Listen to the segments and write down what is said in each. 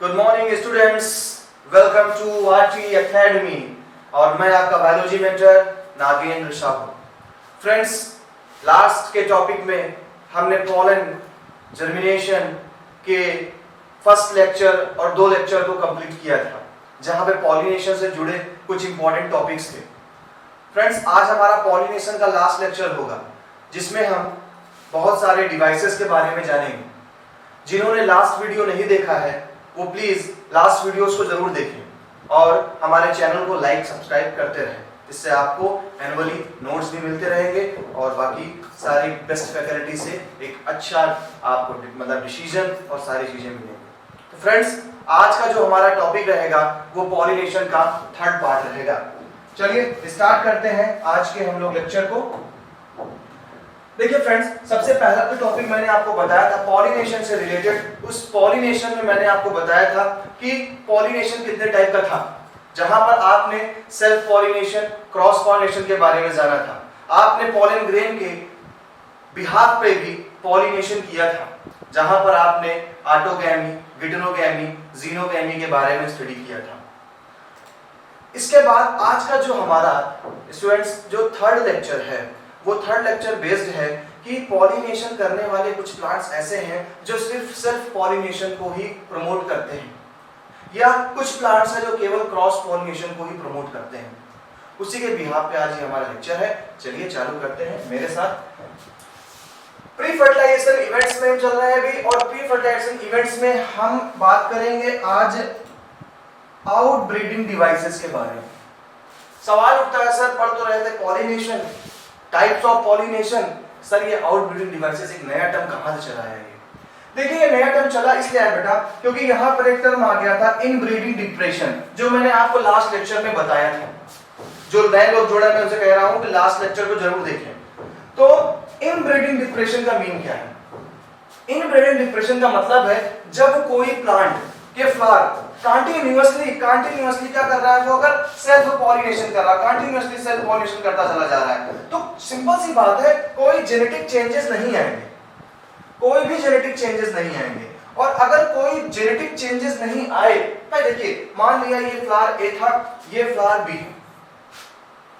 Good morning students, welcome to RT academy. और मैं आपका biology mentor Nagendra Sahu. Friends, last के टॉपिक में हमने पॉलन जर्मिनेशन के फर्स्ट लेक्चर और 2 लेक्चर को कंप्लीट किया था, जहां पे पॉलिनेशन से जुड़े कुछ इंपॉर्टेंट टॉपिक्स थे। फ्रेंड्स, आज हमारा पॉलिनेशन का लास्ट लेक्चर होगा, जिसमें हम बहुत सारे डिवाइसेस के बारे में जानेंगे। जिन्होंने लास्ट वीडियो नहीं देखा है वो प्लीज लास्ट वीडियोस को जरूर देखें और हमारे चैनल को लाइक सब्सक्राइब करते रहें। इससे आपको एनुअली नोट्स भी मिलते रहेंगे और बाकी सारी बेस्ट फैकल्टी से एक अच्छा आपको मतलब डिसीजन और सारी चीजें मिलेंगी। तो फ्रेंड्स, आज का जो हमारा टॉपिक रहेगा वो पॉलिनेशन का थर्ड पार्ट रहेगा। चलिए स्टार्ट करते हैं आज के हम लोग लेक्चर को। देखिए फ्रेंड्स, सबसे पहला जो टॉपिक मैंने आपको बताया था पॉलिनेशन से रिलेटेड, उस पॉलिनेशन में मैंने आपको बताया था कि पॉलिनेशन कितने टाइप का था। जहां पर आपने सेल्फ पॉलिनेशन, क्रॉस पॉलिनेशन के बारे में जाना था। आपने पॉलन ग्रेन के बिहाफ पे भी पॉलिनेशन किया था, जहां पर आपने ऑटोगैमी, विटिनोगैमी, जीनोगैमी के बारे में स्टडी किया था। इसके बाद आज का जो हमारा स्टूडेंट्स जो थर्ड लेक्चर है वो थर्ड लेक्चर बेस्ड है कि पॉलिनेशन करने वाले कुछ प्लांट्स ऐसे हैं जो सिर्फ सेल्फ पॉलिनेशन को ही प्रमोट करते हैं, या कुछ प्लांट्स हैं जो केवल क्रॉस पॉलिनेशन को ही प्रमोट करते हैं। उसी के बिहाफ पे आज ये हमारा लेक्चर है। चलिए चालू करते हैं मेरे साथ। प्री फर्टिलाइजेशन इवेंट्स में चल रहे हैं अभी, और प्री फर्टिलाइजेशन इवेंट्स में हम बात करेंगे आज आउट ब्रीडिंग डिवाइसेस के बारे में। सवाल उठता है सर, पढ़ तो रहे थे pollination, types of pollination, sir ये आउटब्रीडिंग डिवाइसेस एक नया टर्म कहां से चला है? ये देखिए, ये नया टर्म चला इसलिए है बेटा क्योंकि यहां पर एक टर्म आ गया था इनब्रीडिंग डिप्रेशन, जो मैंने आपको लास्ट लेक्चर में बताया था। जो नए लोग जुड़े मैं उनसे कह रहा हूं कि लास्ट लेक्चर को जरूर देखें। तो इनब्रीडिंग डिप्रेशन का मीन क्या है? इनब्रीडिंग डिप्रेशन का मतलब है जब कोई प्लांट के फ्लावर कंटिन्यूअसली क्या कर रहा है, वो अगर सेल्फ पॉलिनेशन कर रहा है, कंटिन्यूअसली सेल्फ पॉलिनेशन करता चला जा रहा है, तो सिंपल सी बात है कोई जेनेटिक चेंजेस नहीं आएंगे, कोई भी जेनेटिक चेंजेस नहीं आएंगे। और अगर कोई जेनेटिक चेंजेस नहीं आए, भाई देखिए मान लिया ये फ्लावर ए था, ये flower B,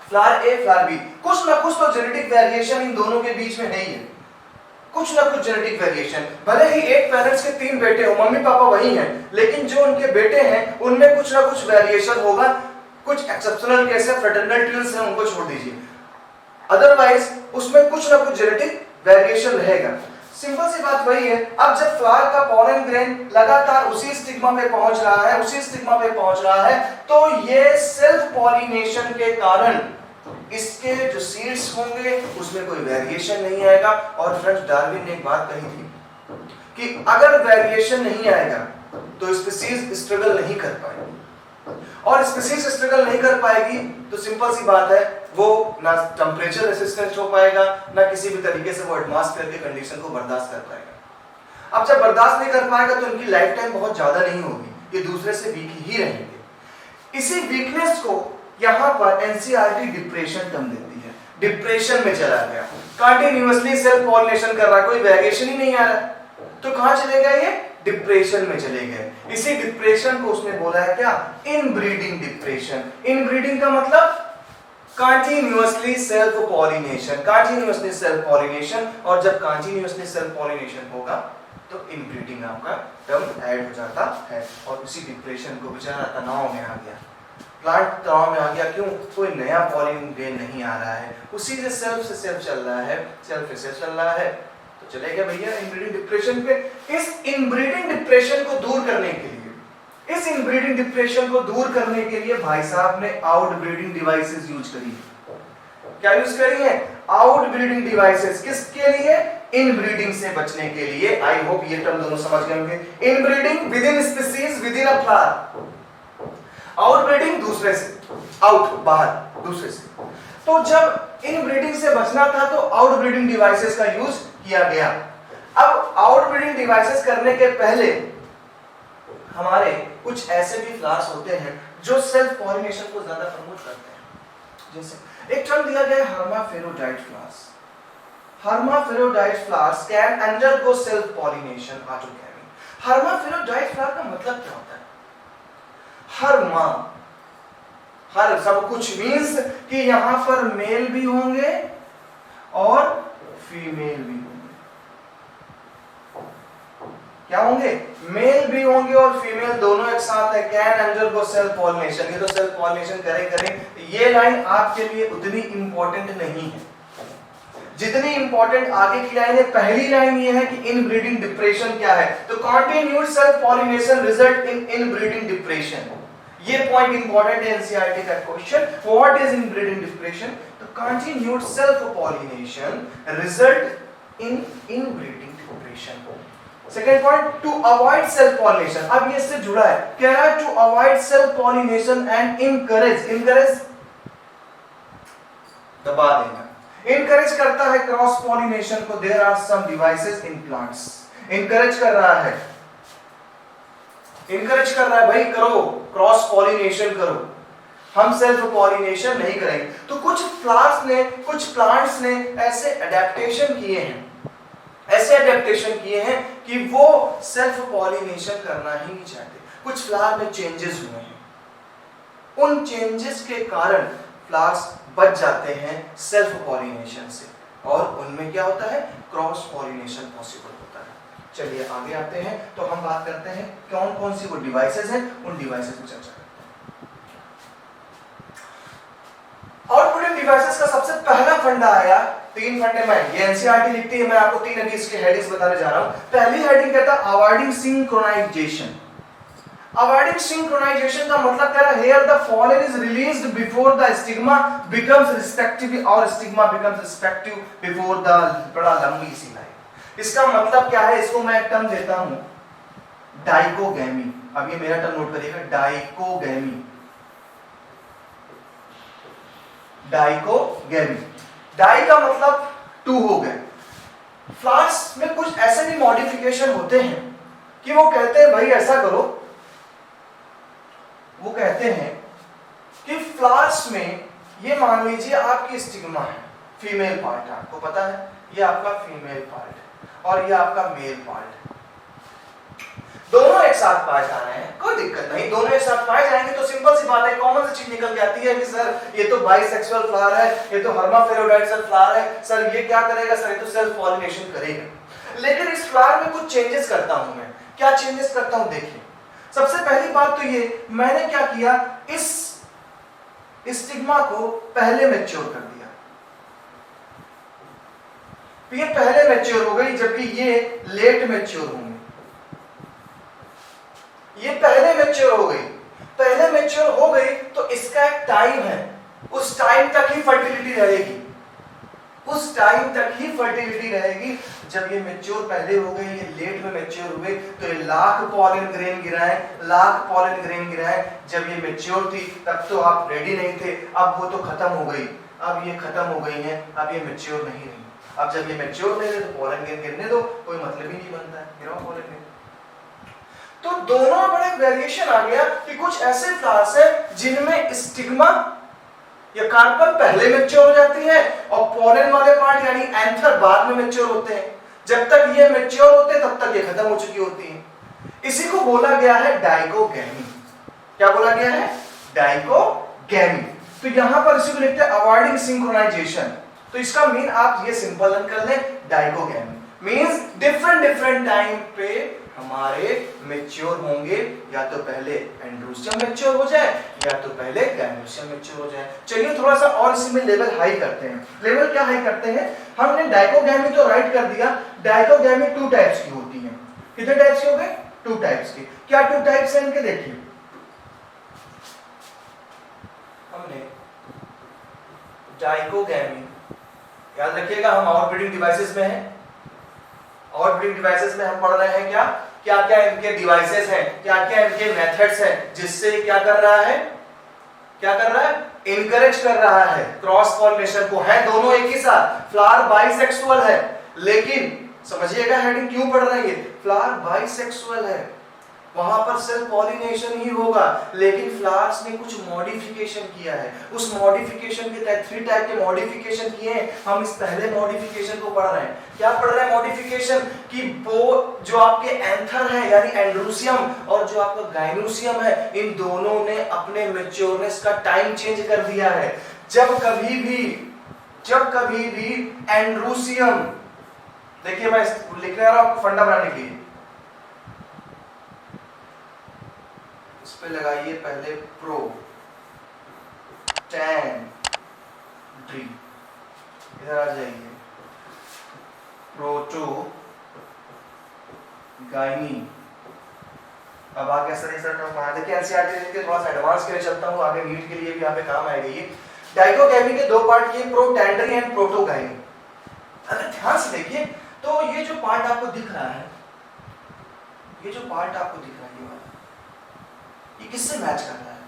flower A flower B, कुछ ना कुछ तो जेनेटिक वेरिएशन इन दोनों के बीच में है ही है, कुछ ना कुछ जेनेटिक वेरिएशन। भले ही एक पेरेंट्स के 3 बेटे हो, मम्मी पापा वही हैं, लेकिन जो उनके बेटे हैं उनमें कुछ ना कुछ वेरिएशन होगा। कुछ एक्सेप्शनल केस है, फ्रेटर्नल ट्विंस हैं, उनको छोड़ दीजिए, अदरवाइज उसमें कुछ ना कुछ जेनेटिक वेरिएशन रहेगा। सिंपल सी बात वही है। अब जब फ्लावर का पॉलन ग्रेन लगातार उसी स्टिग्मा पे पहुंच रहा है, तो ये सेल्फ पॉलिनेशन के कारण इसके जो सीड्स होंगे उसमें कोई वेरिएशन नहीं आएगा। और फ्रेंड्स, डार्विन ने एक बात कही थी कि अगर वेरिएशन नहीं आएगा तो स्पीशीज स्ट्रगल नहीं कर पाएगी, और स्पीशीज स्ट्रगल नहीं कर पाएगी तो सिंपल सी बात है वो ना टेम्परेचर रेसिस्टेंट हो पाएगा, ना किसी भी तरीके से वो एटमॉस्फेयर के कंडीशन को बर्दाश्त कर पाएगा। अब जब बर्दाश्त नहीं कर पाएगा तो इनकी लाइफ टाइम बहुत ज्यादा नहीं होगी, ये दूसरे से वीक ही रहेंगे। इसी वीकनेस को यहां पर एनसीईआरटी डिप्रेशन टर्म देती है। डिप्रेशन में चला गया, कंटिन्यूअसली सेल्फ पॉलिनेशन कर रहा है, कोई वेरिएशन ही नहीं आ रहा, तो कहां चले गए? ये डिप्रेशन में चले गए। इसी डिप्रेशन को उसने बोला है क्या? Inbreeding depression. इनब्रीडिंग का मतलब continuously self pollination, continuously self pollination, और जब कंटिन्यूअसली सेल्फ पॉलिनेशन होगा तो इनब्रीडिंग आपका टर्म ऐड हो जाता है। और इसी डिप्रेशन को बेचारा तनाव में आ गया, प्लांट तनाव में आ गया। क्यों? कोई नया पॉलिन ग्रेन नहीं आ रहा है, उसी से सेल्फ चल रहा है, सेल्फ से चल रहा है, तो चले गए भैया इनब्रीडिंग डिप्रेशन पे। इस इनब्रीडिंग डिप्रेशन को दूर करने के लिए, इस इनब्रीडिंग डिप्रेशन को दूर करने के लिए भाई साहब ने आउटब्रीडिंग डिवाइसेस यूज करी है। क्या यूज करी है? Outbreeding devices. किसके लिए? इनब्रीडिंग से बचने के लिए। आई होप ये टर्म दोनों समझ गए होंगे। Inbreeding with in species with in a flower, outbreeding दूसरे से, आउट बाहर दूसरे से। तो जब इनब्रीडिंग से बचना था तो आउटब्रीडिंग डिवाइसेस का यूज किया गया। अब आउटब्रीडिंग डिवाइसेस करने के पहले हमारे कुछ ऐसे भी फ्लावर्स होते हैं जो सेल्फ पॉलिनेशन को ज्यादा प्रमोट करते हैं। जैसे एक टर्म दिया गया है hermaphrodite flowers। hermaphrodite flowers can undergo self pollination autogamy। hermaphrodite flower का मतलब मतलब क्या होता है? हर मां, हर सब कुछ मीन्स कि यहां पर मेल भी होंगे और फीमेल भी होंगे। क्या होंगे? मेल भी होंगे और फीमेल दोनों एक साथ है। कैन अंडरगो सेल्फ पॉलिनेशन, ये तो सेल्फ पॉलिनेशन करें। ये लाइन आपके लिए उतनी इंपॉर्टेंट नहीं है जितनी इंपॉर्टेंट आगे की लाइन है। पहली लाइन ये है कि इनब्रीडिंग डिप्रेशन क्या है, तो continued self pollination result in inbreeding depression. ये पॉइंट इंपॉर्टेंट है एनसीईआरटी का question. What is inbreeding depression? तो continued self pollination result in inbreeding depression. Second point, to avoid self pollination. अब ये इससे जुड़ा है, कह रहा है to avoid self pollination and encourage दबा देना, इनकरेज करता है क्रॉस पॉलिनेशन को। There are some devices in plants. Encourage कर रहा है भाई, करो क्रॉस पॉलिनेशन करो, हम सेल्फ पॉलिनेशन नहीं करेंगे। तो कुछ प्लांट्स ने ऐसे एडेप्टेशन किए हैं कि वो सेल्फ पॉलिनेशन करना ही नहीं चाहते। कुछ फ्लावर में चेंजेस हुए हैं, उन चेंजेस के कारण फ्लावर्स बच जाते हैं सेल्फ पॉलिनेशन से, और उनमें क्या होता है? क्रॉस पॉलिनेशन पॉसिबल होता है। चलिए आगे आते हैं, तो हम बात करते हैं कौन कौन सी वो डिवाइसेस हैं, उन डिवाइसेस की चर्चा करते हैं। आउटपुटिंग डिवाइसेस का सबसे पहला फंडा आया, 3 फंडे में ये एनसीईआरटी लिखती है, मैं आपको 3 अभी इसके हेडिंग्स बताने जा रहा हूं। पहली हेडिंग कहता है अवॉइडिंग सिंक्रोनाइजेशन। अवॉइडिंग सिंक्रोनाइजेशन का मतलब क्या है? Here the pollen is released before the stigma becomes receptive, और stigma becomes receptive before the, बड़ा लंबी सी लाइन। इसका मतलब क्या है? इसको मैं एक टर्म देता हूं, डाइकोगैमी। अब ये मेरा टर्म नोट करिएगा, डाइकोगैमी। डाइकोगैमी, डाई का मतलब 2 हो गए। फ्लावर्स में कुछ ऐसे भी मॉडिफिकेशन होते हैं कि वो कहते हैं भाई ऐसा करो, वो कहते हैं कि फ्लावर्स में ये मान लीजिए आपकी स्टिग्मा है, फीमेल पार्ट है, आपको पता है ये आपका फीमेल पार्ट है और ये आपका मेल पार्ट है। दोनों एक साथ पाए जा रहे हैं, कोई दिक्कत नहीं, दोनों एक साथ पाए जाएंगे तो सिंपल सी बात है, कॉमन सी चीज निकल के आती है कि सर ये तो बाइसेक्सुअल फ्लावर है, ये तो हर्माफ्रोडाइटल फ्लावर है, सर ये क्या करेगा? सर ये तो सेल्फ पॉलिनेशन करेगा। लेकिन इस फ्लावर में कुछ चेंजेस करता हूं मैं। क्या चेंजेस करता हूं? देखिए, सबसे पहली बात तो ये, मैंने क्या किया, इस स्टिग्मा को पहले मैच्योर कर दिया। ये पहले मैच्योर हो गई, जबकि ये लेट मैच्योर होंगे। ये पहले मैच्योर हो गई। पहले मैच्योर हो गई तो इसका एक टाइम है, उस टाइम तक ही फर्टिलिटी रहेगी, उस टाइम तक ही फर्टिलिटी रहेगी। जब ये मैच्योर पहले हो गए, ये लेट में मैच्योर हुए, तो ये लाख पॉलन ग्रेन गिराए। जब ये मैच्योर थी तब तो आप रेडी नहीं थे, अब वो तो खत्म हो गई, अब ये खत्म हो गई है, अब ये मैच्योर नहीं रही। अब जब ये मैच्योर नहीं रहे तो पॉलन ग्रेन गिरने दो, कोई मतलब ही नहीं बनता है, गिराओ पॉलन ग्रेन। तो दोनों में बड़ा वेरिएशन आ गया कि कुछ ऐसे फ्लावर्स हैं जिनमें स्टिग्मा या कार्पल पहले मैच्योर हो जाती है और पोलन वाले पार्ट यानी एंथर बाद में मैच्योर होते हैं। जब तक ये मैच्योर होते हैं तब तक ये खत्म हो चुकी होती है। इसी को बोला गया है डाइकोगैमी। क्या बोला गया है? डाइकोगैमी। तो यहां पर इसी को लिखते हैं अवॉइडिंग सिंक्रोनाइजेशन। तो इसका मीन आप ये सिंपल रन कर लें, डाइकोगैमी मींस डिफरेंट टाइम पे हमारे मैच्योर होंगे, या तो पहले एंड्रोस्टियम मैच्योर हो जाए या तो पहले गैमेशियम मैच्योर हो जाए। चलिए थोड़ा सा और इसी में लेवल हाई करते हैं। लेवल क्या हाई करते हैं? हमने डाइकोगैमी तो राइट कर दिया, डाइकोगैमी 2 टाइप्स की होती है। कितने टाइप्स की हो गए? 2 टाइप्स की। क्या 2 टाइप्स हैं इनके? देखिए, हमने डाइकोगैमी, याद रखिएगा हम आउटब्रीडिंग डिवाइसेस में हैं, आउटब्रीडिंग डिवाइसेस में हम पढ़ रहे हैं क्या क्या इनके डिवाइसेस हैं, क्या क्या इनके मेथड्स हैं, जिससे क्या कर रहा है, इनकरेज कर रहा है क्रॉस पॉलिनेशन को। है दोनों एक ही साथ, फ्लावर बाइसेक्सुअल है, लेकिन समझिएगा हेडिंग क्यों पढ़ रहे हैं, फ्लावर बाइसेक्सुअल है वहां पर सेल्फ पॉलिनेशन ही होगा, लेकिन फ्लावर्स ने कुछ मॉडिफिकेशन किया है। उस मॉडिफिकेशन के तहत 3 टाइप के मॉडिफिकेशन किए हैं। हम इस पहले मॉडिफिकेशन को पढ़ रहे हैं। क्या पढ़ रहे हैं मॉडिफिकेशन? कि वो जो आपके एंथर है यानी एंड्रोसियम और जो आपका गाइनोसियम है, इन दोनों ने अपने मैच्योरनेस का टाइम चेंज कर दिया है। जब कभी भी एंड्रोसियम, देखिए मैं लिख रहा हूं आपको फंडा बनाने के लिए, इस पे लगाइए पहले प्रो टेन ड्री, इधर आ जाइए प्रोटो गाइनी। अब आगे देखिए एनसीईआरटी के थोड़ा सा एडवांस के लिए चलता हूं, आगे नीट के लिए भी यहाँ पे काम आएगा। ये डाइकोगैमी के 2 पार्ट किए, प्रोटेंडरी एंड प्रोटोगाइनी। अगर ध्यान से देखिए तो ये जो पार्ट आपको दिख रहा है, ये जो पार्ट आपको दिख रहा है, ये वाला, ये किससे मैच कर रहा है?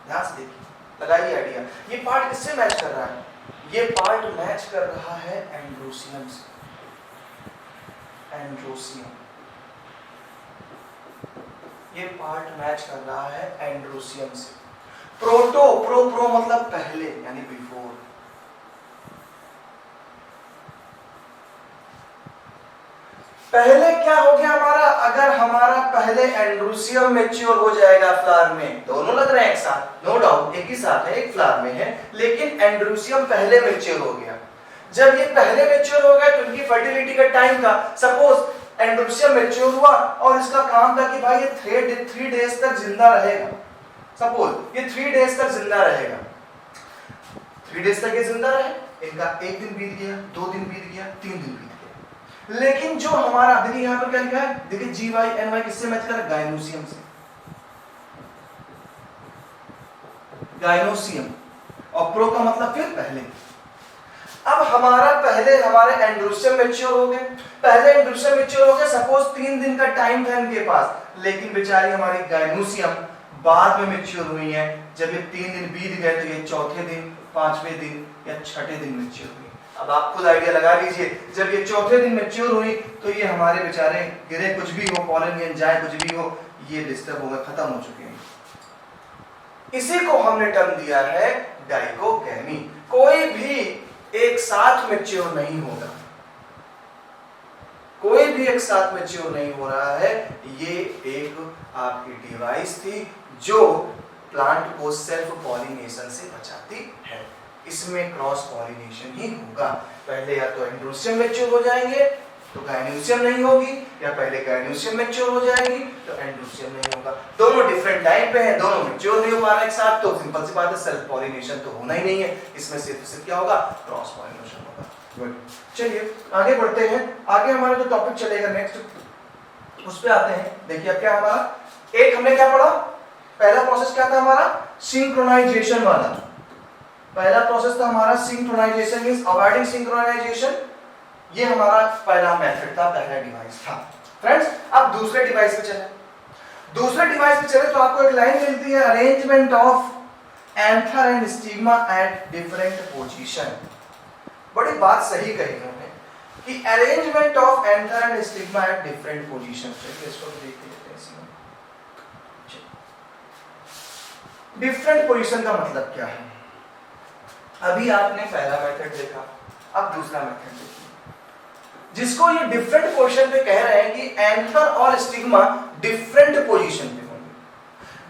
ध्यान से देखिए, लगाइए आइडिया। ये पार्ट किससे मैच कर रहा है? ये पार्ट मैच कर रहा है एंड्रोसियम से। एंड्रोसियम, ये पार्ट मैच कर रहा है एंड्रोसियम से। प्रो मतलब पहले यानी बिफोर। पहले क्या हो गया हमारा? अगर हमारा पहले एंड्रोसियम मैच्योर हो जाएगा फ्लावर में, दोनों लग रहे हैं एक साथ, नो डाउट एक ही साथ है, एक फ्लावर में है, लेकिन एंड्रोसियम पहले मैच्योर हो गया। जब ये पहले मैच्योर हो गया तो इनकी फर्टिलिटी का टाइम था। सपोज एंड्रोसियम मैच्योर हुआ और इसका काम था कि भाई ये 3 डेज तक जिंदा रहेगा। सपोज ये 3 डेज तक जिंदा रहेगा, 3 डेज तक ये जिंदा रहे, इनका 1 दिन बीत गया, 2 दिन बीत गया, 3 दिन बीत गया। लेकिन जो हमारा, देखिए यहां पर क्या लिखा है, देखिए GYNY किससे मैच कर रहा है? गाइनोसियम से। गाइनोसियम और प्रो का मतलब फिर पहले। अब हमारे एंड्रोसियम मैच्योर हो गए, पहले एंड्रोसियम मैच्योर हो गए, सपोज 3 दिन का टाइम था इनके पास, लेकिन बेचारी हमारी गाइनोसियम बाद में मैच्योर हुई है। जब ये 3 दिन बीत गए तो ये चौथे दिन, 5वें दिन या 6ठे दिन मैच्योर हुई। अब आप खुद आइडिया लगा लीजिए, जब ये चौथे दिन मैच्योर हुई तो ये हमारे बेचारे गिरे, कुछ भी हो, पॉलन जाए, कुछ भी हो, ये डिस्टर्ब हो गए, खत्म हो चुके हैं। इसी को हमने टर्म दिया है डाइकोगैमी। कोई भी एक साथ मैच्योर नहीं होगा, कोई भी एक साथ मैच्योर नहीं हो रहा है। ये एक आपकी डिवाइस थी जो प्लांट को सेल्फ पॉलिनेशन से बचाती है। इसमें क्रॉस पॉलिनेशन ही होगा। पहले या तो एंड्रोसियम मैच्योर हो जाएंगे तो गाइनोसियम नहीं होगी, या पहले गाइनोसियम मैच्योर हो जाएगी तो एंड्रोसियम नहीं होगा। दोनों डिफरेंट टाइम पे हैं, दोनों मैच्योर नहीं हो पा रहे एक साथ, तो सिंपल सी बात है सेल्फ पॉलिनेशन तो होना ही नहीं है। इसमें सिर्फ क्या होगा? क्रॉस पॉलिनेशन होगा। गुड, चलिए आगे बढ़ते हैं। आगे हमारा जो टॉपिक चलेगा नेक्स्ट, उस पे आते हैं। देखिए अब क्या हमारा, एक हमने क्या पढ़ा, पहला प्रोसेस क्या था हमारा? सिंक्रोनाइजेशन वाला। पहला प्रोसेस था हमारा सिंक्रोनाइजेशन, मींस अवॉइडिंग सिंक्रोनाइजेशन। ये हमारा पहला मेथड था, पहला डिवाइस था। फ्रेंड्स अब दूसरे डिवाइस पे चले। दूसरे डिवाइस पे चले तो आपको एक लाइन मिलती है, arrangement of anther and stigma at different position. बड़ी बात सही कही उन्होंने कि arrangement of anther and stigma at different position. इसको देख लेते हैं। डिफरेंट पोजीशन का मतलब क्या है? अभी आपने पहला मेथड देखा, अब दूसरा मेथड देखिए, जिसको ये डिफरेंट पोजीशन पे कह रहे हैं कि एंथर और स्टिग्मा डिफरेंट पोजीशन पे होंगे।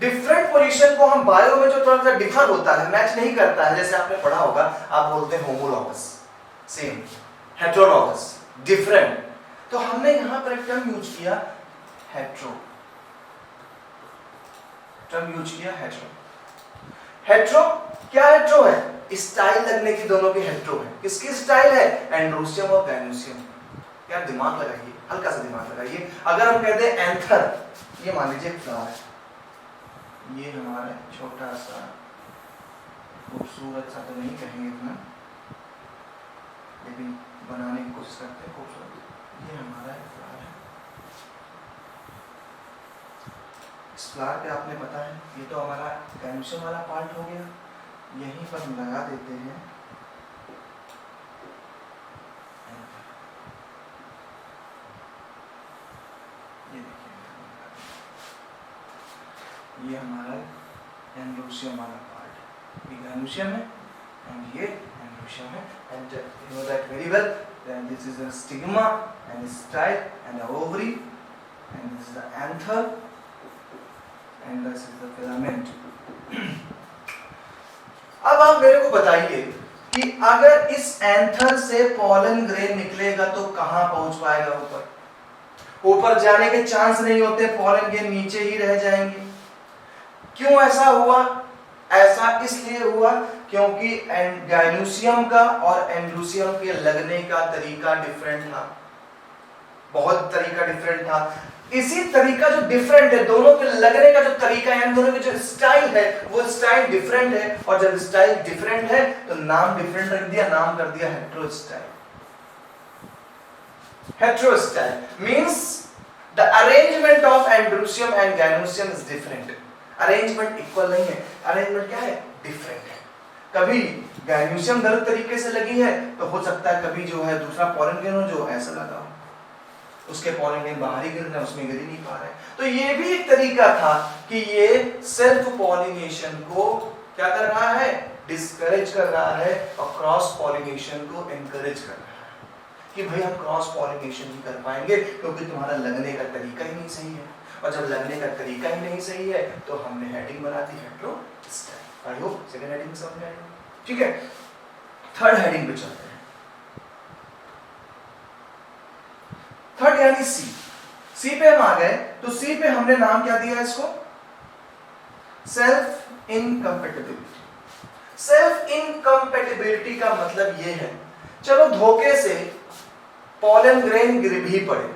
डिफरेंट पोजीशन को हम बायो में जो थोड़ा सा डिफर होता है, मैच नहीं करता है, जैसे आपने पढ़ा होगा, आप बोलते हैं होमोलॉगस, सेम, हेटेरोलॉगस, डिफरेंट। तो हमने यहां पर एक टर्म यूज किया हेटेरो, टर्म यूज किया हेटेरो। हेटेरो क्या हेटेरो है? स्टाइल लगने की दोनों की हेटेरो है। किसकी स्टाइल है? एंड्रोसियम और गाइनोसियम। क्या दिमाग लगाइए, हल्का सा दिमाग लगाइए। अगर हम कहते हैं एंथर, ये मान लीजिए फ्लावर है, ये हमारा छोटा सा खूबसूरत सा, तो नहीं कहेंगे इतना, लेकिन बनाने की कोशिश करते हैं खूबसूरत। ये हमारा फ्लावर है। इस फ्लावर पे आपने पता है ये तो हमारा गाइनोसियम वाला पार्ट हो गया, यहीं पर हम लगा देते हैं ये देखिए, ये हमारा एंड्रोशियम वाला पार्ट, ये ग्रेनुशियम है एंड ये एंड्रोशियम है, and you know that very well. Then this is the stigma and the style and the ovary, and this is the anther and this is the filament. अब आप मेरे को बताइए कि अगर इस एंथर से पॉलन ग्रेन निकलेगा तो कहां पहुंच पाएगा? ऊपर जाने के चांस नहीं होते, पॉलन ग्रेन नीचे ही रह जाएंगे। क्यों ऐसा हुआ? ऐसा इसलिए हुआ क्योंकि गाइनोसियम का और एंड्रोसियम के लगने का तरीका डिफरेंट था, बहुत तरीका डिफरेंट था। इसी तरीका जो डिफरेंट है, दोनों के लगने का जो तरीका है, दोनों की जो स्टाइल है वो स्टाइल डिफरेंट है, और जब स्टाइल डिफरेंट है तो नाम डिफरेंट रख दिया, नाम कर दिया heterostyle. Heterostyle means the arrangement of androecium and gynoecium is different. Arrangement equal नहीं है, अरेंजमेंट क्या है? डिफरेंट है। कभी गाइनोसियम गलत तरीके से लगी है तो हो सकता है कभी जो है दूसरा पॉलन ग्रेन हो जो ऐसा लगा हो, उसके पॉलन ग्रेन बाहर ही गिर रहे हैं, उसमें गिर ही नहीं पा रहे हैं। तो ये भी एक तरीका था कि ये सेल्फ पॉलिनेशन को क्या कर रहा है? डिस्करेज कर रहा है, और क्रॉस पॉलिनेशन को एनकरेज कर रहा है कि भाई हम क्रॉस पॉलिनेशन नहीं कर पाएंगे क्योंकि तुम्हारा लगने का तरीका ही नहीं सही है, और जब लगने का तरीका ही नहीं सही है तो हमने हेडिंग बना दी हेटेरोस्टाइल। आई होप सेकंड हेडिंग समझ में आई। ठीक है, थर्ड हेडिंग पे चलते हैं। थर्ड यानी सी। सी पे हम आ गए, तो सी पे हमने नाम क्या दिया इसको? Self incompatibility. सेल्फ इनकम्पेटिबिलिटी का मतलब ये है, चलो धोखे से पॉलन ग्रेन गिर भी पड़े,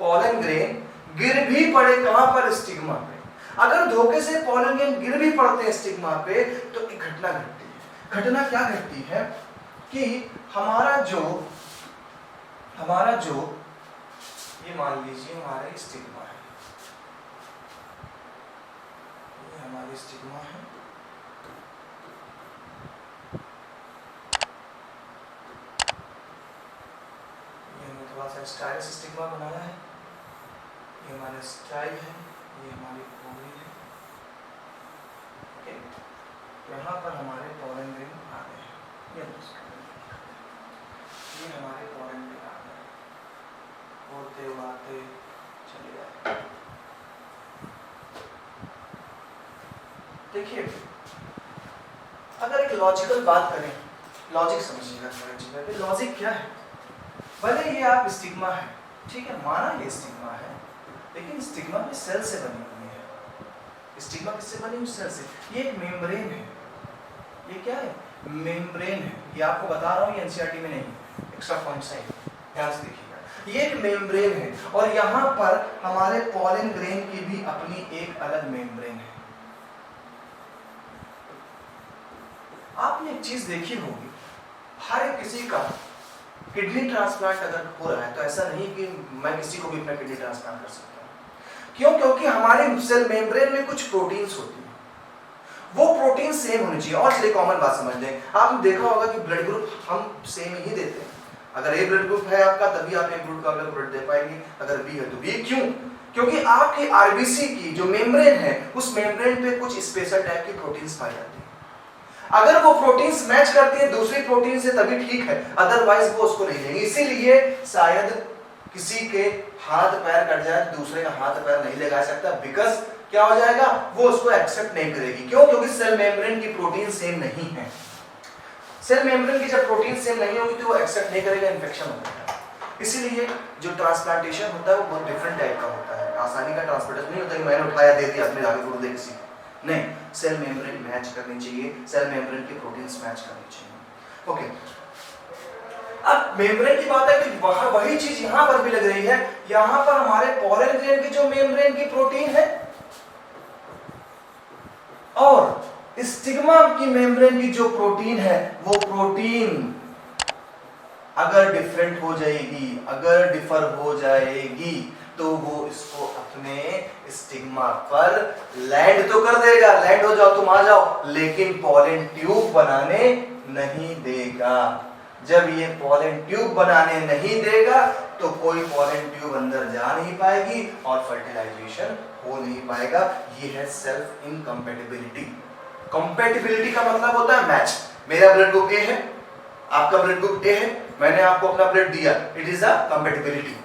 पॉलन ग्रेन गिर भी पड़े, कहां पर? स्टिग्मा पे। अगर धोखे से पॉलन ग्रेन गिर भी पड़ते हैं स्टिग्मा पे तो एक घटना घटती है। घटना क्या घटती है कि हमारा जो ये मान लीजिए हमारा स्टिग्मा है, ये हमारी स्टिग्मा है, ये हमने थोड़ा सा स्टाइल स्टिग्मा बनाया है, ये हमारा स्टाइल है, ये हमारी ओवरी है। ओके, यहाँ पर हमारे पॉलन ग्रेन आ गए, ये हमारे पॉलन ग्रेन आ गए, होते उड़ाते चले जाए। देखिए, अगर एक लॉजिकल बात करें, लॉजिक समझिएगा, लॉजिक क्या है? भले ये आप स्टिग्मा है, ठीक है, माना ये स्टिग्मा है, लेकिन स्टिग्मा में सेल से बनी हुई है। स्टिग्मा किससे बनी हुई? सेल से। ये एक मेम्ब्रेन है, ये क्या है? मेम्ब्रेन है। ये आपको बता रहा हूँ, ये एनसीईआरटी में नहीं, एक्स्ट्रा पॉइंट्स है, ध्यान से देखिएगा। ये एक मेम्ब्रेन है, और यहाँ पर हमारे पॉलन ग्रेन की भी अपनी एक अलग मेम्ब्रेन है। आपने एक चीज देखी होगी, हर एक किसी का किडनी ट्रांसप्लांट अगर हो रहा है तो ऐसा नहीं कि मैं किसी को भी अपना किडनी ट्रांसप्लांट कर सकता हूँ। क्यों? क्योंकि हमारे सेल मेम्ब्रेन में कुछ प्रोटीन्स होती हैं, वो प्रोटीन सेम होनी चाहिए। और चलिए कॉमन बात समझ लें, आपने देखा होगा कि ब्लड ग्रुप हम सेम ही देते हैं। अगर ए ब्लड ग्रुप है आपका तभी आप ए ग्रुप का ब्लड दे पाएंगे, अगर बी है तो बी। क्यों? क्योंकि आपकी आरबीसी की जो मेम्ब्रेन है उस मेम्ब्रेन पे कुछ स्पेशल टाइप की प्रोटीन्स पाई जाती है। अगर वो प्रोटीन्स मैच करती है दूसरी प्रोटीन से तभी ठीक है, अदरवाइज वो उसको नहीं लेंगे। इसीलिए शायद किसी के हाथ पैर कट जाए दूसरे का हाथ पैर नहीं लगा सकता, बिकॉज क्या हो जाएगा? वो उसको एक्सेप्ट नहीं करेगी। क्यों? क्योंकि सेल मेम्ब्रेन की प्रोटीन सेम नहीं है। सेल मेम्ब्रेन की जब प्रोटीन सेम नहीं होगी तो वो एक्सेप्ट नहीं करेगा, इन्फेक्शन हो जाएगा। इसीलिए जो ट्रांसप्लांटेशन होता है वो बहुत डिफरेंट टाइप का होता है। आसानी का ट्रांसप्लांटेशन नहीं होता कि मैंने उठाया दे दिया अपने आगे गुरु दे किसी को, नहीं, सेल मेम्ब्रेन मैच करनी चाहिए, सेल मेम्ब्रेन की प्रोटीन्स मैच करनी चाहिए। ओके, अब मेम्ब्रेन की बात है कि वहां वही चीज यहां पर भी लग रही है। यहां पर हमारे पॉलन ग्रेन की जो मेम्ब्रेन की प्रोटीन है और स्टिग्मा की मेम्ब्रेन की जो प्रोटीन है, वो प्रोटीन अगर डिफरेंट हो जाएगी, अगर डिफर हो जाएगी तो वो इसको अपने स्टिग्मा पर लैंड तो कर देगा, लैंड हो जाओ तुम आ जाओ, लेकिन पॉलन ट्यूब बनाने नहीं देगा। जब ये पॉलन ट्यूब बनाने नहीं देगा तो कोई पॉलन ट्यूब अंदर जा नहीं पाएगी और फर्टिलाइजेशन हो नहीं पाएगा। ये है सेल्फ इनकम्पेटिबिलिटी। कंपेटिबिलिटी का मतलब होता है मैच। मेरा ब्लड ग्रुप ए है, आपका ब्लड ग्रुप ए है, मैंने आपको अपना ब्लड दिया, it is a compatibility.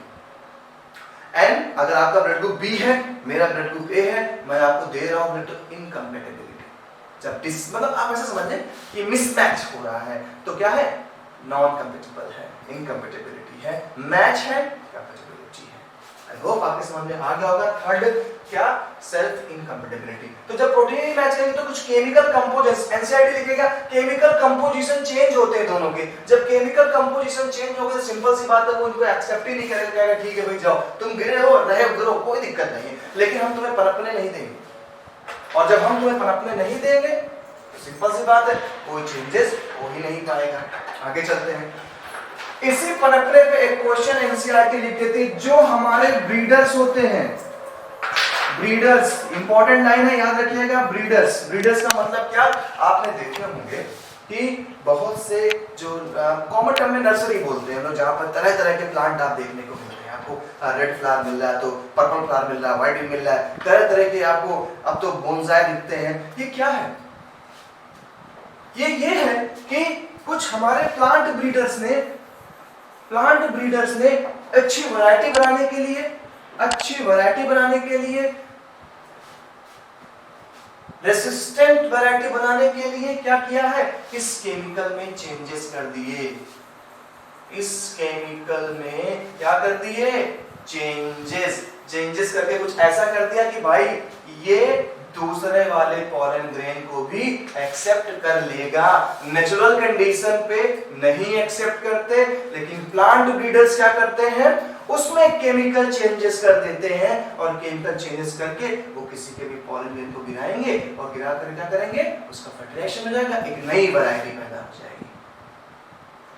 And अगर आपका ब्लड ग्रुप बी है, मेरा ब्लड ग्रुप ए है, मैं आपको दे रहा हूं ब्लड, तो इनकम्पेटिबिलिटी। जब मतलब आप ऐसा समझें कि मिसमैच हो रहा है तो क्या है, नॉन कंपेटिबल है, इनकम्पेटिबिलिटी है, मैच है, कंपेटिबिलिटी है। आई होप आपके समझ में आ गया होगा। थर्ड क्या, सेल्फ इनकम्पेटिबिलिटी। तो जब प्रोटीन ही मैच करेंगे तो कुछ केमिकल कंपोजिशन, एनसीईआरटी लिखेगा केमिकल कंपोजिशन चेंज होते हैं दोनों के। जब केमिकल कंपोजिशन चेंज हो गए, सिंपल सी बात है, वो इनको एक्सेप्ट ही नहीं करेगा, कहेगा ठीक है भाई जाओ, तुम गिरे हो, रहे गिरो, कोई दिक्कत नहीं है, लेकिन हम तुम्हें पनपने नहीं देंगे। और जब हम तुम्हें पनपने नहीं देंगे तो सिंपल सी बात है, कोई चेंजेस हो ही नहीं पाएगा। आगे चलते हैं। इसी पनपने पे एक क्वेश्चन एनसीईआरटी लिख देती, जो हमारे ब्रीडर्स होते हैं, ब्रीडर्स, इंपॉर्टेंट लाइन है, याद रखिएगा, ब्रीडर्स। ब्रीडर्स का मतलब क्या, आपने देखे होंगे कि बहुत से जो कॉमन टर्म में नर्सरी बोलते हैं, जहां पर तरह तरह के प्लांट आप देखने को मिलते हैं। आपको रेड फ्लावर मिल रहा है, तो पर्पल फ्लावर मिल रहा है, व्हाइट भी मिल रहा है, तरह तरह के आपको अब तो बोनसाई दिखते हैं। ये क्या है, ये है कि कुछ हमारे प्लांट ब्रीडर्स ने अच्छी वैरायटी बनाने के लिए, रेसिस्टेंट वैरायटी बनाने के लिए क्या किया है, इस केमिकल में चेंजेस कर दिए। इस केमिकल में क्या कर दिए, चेंजेस करके कुछ ऐसा कर दिया कि भाई ये दूसरे वाले पॉलन ग्रेन को भी एक्सेप्ट कर लेगा। नेचुरल कंडीशन पे नहीं एक्सेप्ट करते, लेकिन प्लांट ब्रीडर्स क्या करते हैं, उसमें केमिकल चेंजेस कर देते हैं, और केमिकल चेंजेस करके वो किसी के भी पॉलन ग्रेन को गिराएंगे, और गिरा कर क्या करेंगे, उसका फर्टिलाइजेशन हो जाएगा, एक नई वैरायटी पैदा हो जाएगी।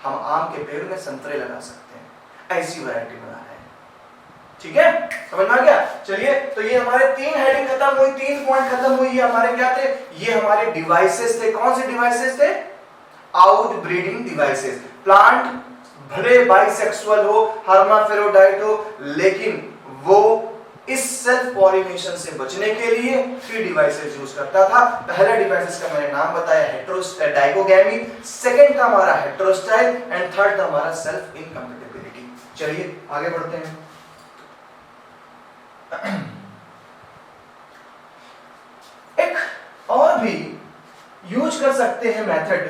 हम आम के पेड़ में संतरे लगा सकते हैं, ऐसी वैरायटी बना रहे हैं। ठीक है, समझ में आ गया। चलिए, तो ये हमारे 3 हेडिंग खत्म हुई, 3 पॉइंट खत्म हुई। ये हमारे क्या थे, ये हमारे डिवाइसेस थे। कौन से डिवाइसेस थे, आउट ब्रीडिंग डिवाइसेस। प्लांट भले बाइसेक्सुअल हो, हर्माफ्रोडाइट हो, लेकिन वो इस सेल्फ पॉलिनेशन से बचने के लिए 3 डिवाइसेस यूज करता था। पहला डिवाइसेस का मैंने नाम बताया, हेटेरोस्टाइल, डाइकोगैमी। सेकंड था हमारा हेटेरोस्टाइल, एंड थर्ड था हमारा सेल्फ इनकम्पेटिबिलिटी। चलिए आगे बढ़ते हैं। एक और भी यूज कर सकते हैं मेथड,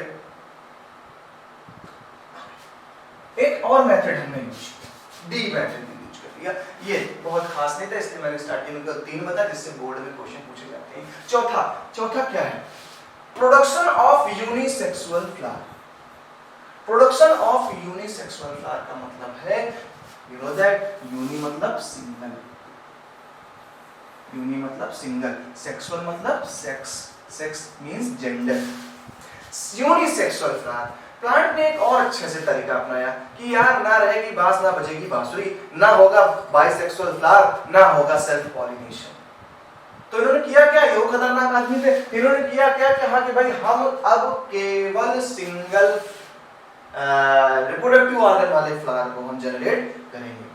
एक और मेथड हमने यूज किया, डी मेथड यूज कर लिया। ये बहुत खास नहीं था, इसलिए मैंने स्टार्टिंग में 3 बताया, जिससे बोर्ड में क्वेश्चन पूछे जाते हैं। चौथा क्या है, production of unisexual flower. Production of unisexual flower का मतलब है, यू नो दैट, यूनि मतलब सिंगल, यूनि मतलब सिंगल, सेक्सुअल मतलब sex, sex means gender. Unisexual flower, plant ने एक और अच्छे से तरीका अपनाया कि यार ना रहेगी बांस, ना बजेगी बांसुरी, ना होगा बाइसेक्सुअल फ्लावर, ना होगा सेल्फ पॉलिनेशन। तो इन्होंने किया क्या, ये खतरनाक आदमी थे, इन्होंने किया क्या, कहा कि भाई हम अब केवल सिंगल रिप्रोडक्टिव ऑर्गन वाले फ्लावर को हम जनरेट करेंगे,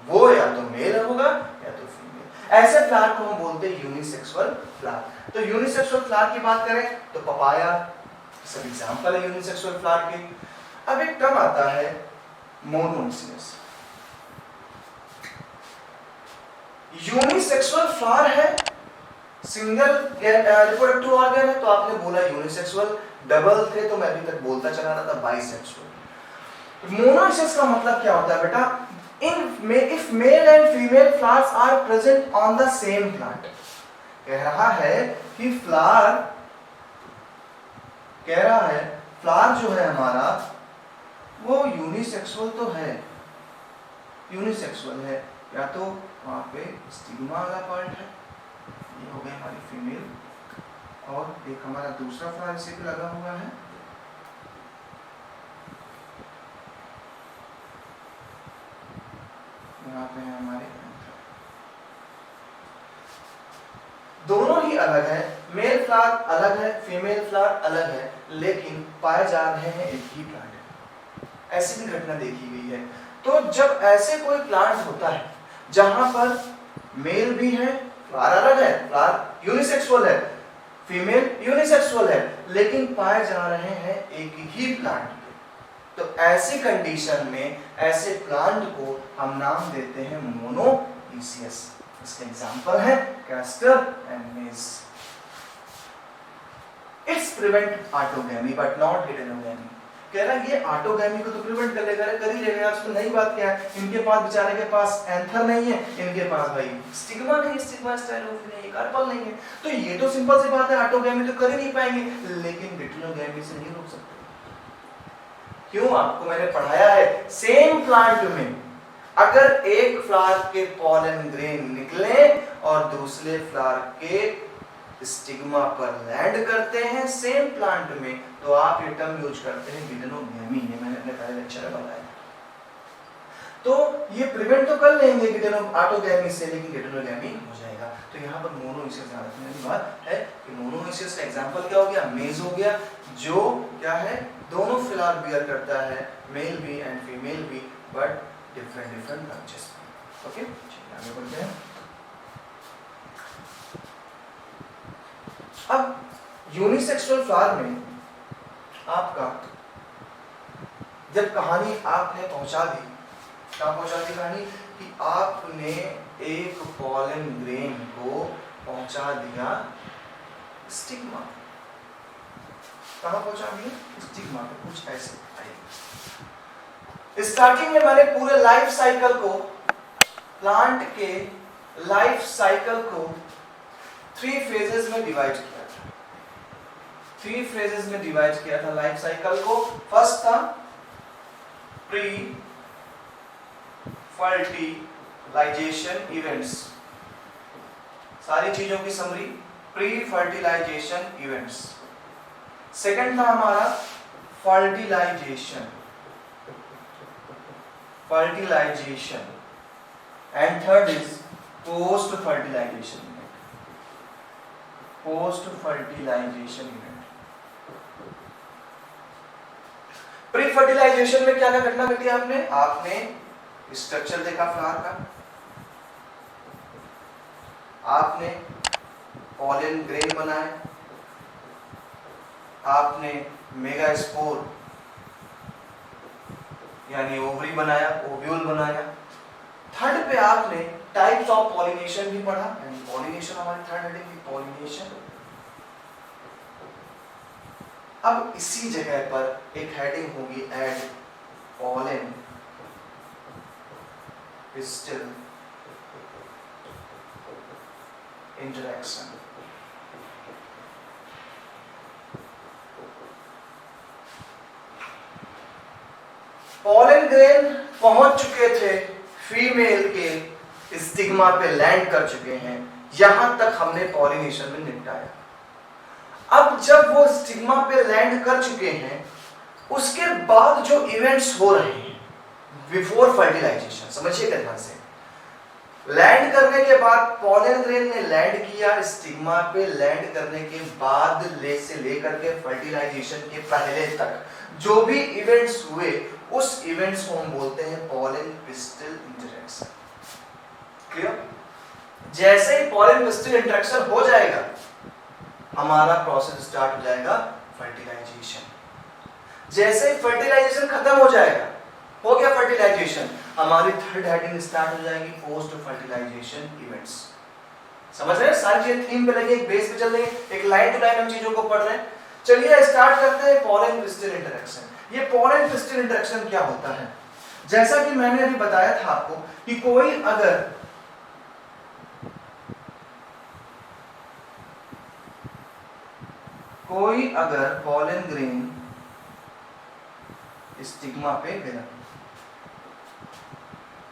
वो या तो मेल होगा या तो फीमेल। ऐसे फ्लावर को हम बोलते हैं यूनिसेक्सुअल फ्लावर। तो यूनिसेक्सुअल फ्लावर की बात करें तो पपाया सब एग्जांपल है यूनिसेक्सुअल फ्लावर के। अब एक टर्म आता है मोनोइसियस। यूनिसेक्सुअल फ्लावर है, सिंगल रिप्रोडक्टिव ऑर्गन है, तो आपने बोला यूनिसेक्सुअल। डबल थे तो मैं अभी तक बोलता चला रहा था बाइसेक्सुअल। मोनोइसियस का मतलब क्या होता है बेटा, if male and female flowers are present on the same plant। कह रहा है कि फ्लावर जो है हमारा वो यूनिसेक्सुअल तो है, यूनिसेक्सुअल है, या तो वहां पे स्टिग्मा वाला पार्ट है, ये हो गई हमारी फीमेल, और एक हमारा दूसरा फ्लावर इसी पे लगा हुआ है, यहाँ पे है हमारे। दोनों ही अलग है, मेल फ्लावर अलग है, फीमेल फ्लावर अलग है, लेकिन पाए जा रहे हैं एक ही प्लांट में। ऐसी भी घटना देखी गई है। तो जब ऐसे कोई प्लांट होता है जहां पर मेल भी है फ्लावर अलग है, फ्लावर यूनिसेक्सुअल है, फीमेल यूनिसेक्सुअल है, लेकिन पाए जा रहे हैं एक ही प्लांट पे। तो ऐसी कंडीशन में ऐसे प्लांट को हम नाम देते हैं मोनोइसियस। इसका एग्जांपल है कैस्टर एंड मेज। It's prevent autogamy but not हेटेरोगैमी। कह रहा है ये ऑटोगैमी को तो प्रिवेंट कर लेगा, कर ही लेगा। उसमें नई बात क्या है, इनके पास बेचारे के पास एंथर नहीं है, इनके पास भाई स्टिग्मा नहीं, स्टिग्मा स्टाइलोफी नहीं, कार्पल नहीं है। तो ये तो सिंपल सी बात है, ऑटोगैमी तो कर ही नहीं पाएंगे, लेकिन हेटेरोगैमी से नहीं रोक सकते। क्यों? आपको मैंने पढ़ाया है, सेम प्लांट में अगर एक फ्लावर के पॉलन ग्रेन निकले और दूसरे फ्लावर के स्टिग्मा पर लैंड करते हैं सेम प्लांट में, तो आप ये टर्म यूज करते हैं गिडेनोगैमी। ये मैंने अपने पहले लेक्चर में बताया। तो ये प्रिवेंट तो कर लेंगे ऑटोगैमी से, लेकिन गिडेनोगैमी हो जाएगा। तो यहाँ पर मोनोइसियस याद रखने वाली बात है कि मोनोइसियस का एग्जांपल क्या हो गया, मेज हो गया, जो क्या है दोनों फ्लावर बियर करता है, मेल भी एंड फीमेल भी, बट डिफरेंट ब्रांचेस। ओके, चलिए आगे बढ़ते हैं। अब यूनिसेक्सुअल फ्लावर में आपका जब कहानी आपने पहुंचा दी, क्या पहुंचा दी कहानी कि आपने एक पॉलन ग्रेन को पहुंचा दिया स्टिग्मा। कहां पहुंचा दिया? स्टिग्मा पे। कुछ ऐसे आएगा। स्टार्टिंग में मैंने पूरे लाइफ साइकिल को, प्लांट के लाइफ साइकिल को 3 फेजेस में डिवाइड किया था। 3 फेजेस में डिवाइड किया था लाइफ साइकिल को। फर्स्ट था प्री फर्टिलाइजेशन इवेंट्स, सारी चीजों की summary, pre fertilisation events. Second था हमारा fertilisation and third is post fertilisation event. Pre fertilisation में क्या क्या घटना घटी आपने स्ट्रक्चर देखा फ्लावर का, आपने पॉलन ग्रेन बनाए, आपने मेगास्पोर यानी ओवरी बनाया, ओव्यूल बनाया। थर्ड पे आपने टाइप्स ऑफ पॉलिनेशन भी पढ़ा, यानी पॉलिनेशन हमारी थर्ड हेडिंग थी, पॉलिनेशन। अब इसी जगह पर एक हेडिंग होगी एड pollen pistil interaction. Pollen grain पहुंच चुके थे फीमेल के स्टिग्मा पे, लैंड कर चुके हैं। यहां तक हमने पॉलिनेशन में निपटाया। अब जब वो स्टिग्मा पे लैंड कर चुके हैं, उसके बाद जो इवेंट्स हो रहे हैं बिफोर फर्टिलाइजेशन, समझिएगा ध्यान से। लैंड करने के बाद पॉलन ग्रेन ने लैंड किया स्टिग्मा पे, लैंड करने के बाद से लेकर के फर्टिलाइजेशन के पहले तक जो भी इवेंट्स हुए, उस इवेंट्स को हम बोलते हैं पॉलन पिस्टिल इंटरेक्शन। क्लियर? जैसे ही पॉलन पिस्टिल इंटरेक्शन हो जाएगा, हमारा प्रोसेस स्टार्ट हो जाएगा फर्टिलाइजेशन। जैसे ही फर्टिलाइजेशन खत्म हो जाएगा, हो गया फर्टिलाइजेशन, हमारी थर्ड हेडिंग स्टार्ट हो जाएगी पोस्ट फर्टिलाइजेशन इवेंट्स। समझ रहे हैं? सारी चीजें थीम पे लगे, एक बेस पे चल रही है, एक लाइन टू लाइन हम चीजों को पढ़ रहे हैं। चलिए स्टार्ट करते हैं पॉलन पिस्टिल इंटरेक्शन। ये पॉलन पिस्टिल इंटरेक्शन क्या होता है? जैसा कि मैंने अभी बताया था आपको कि कोई अगर पॉलन ग्रेन स्टिग्मा पे गया,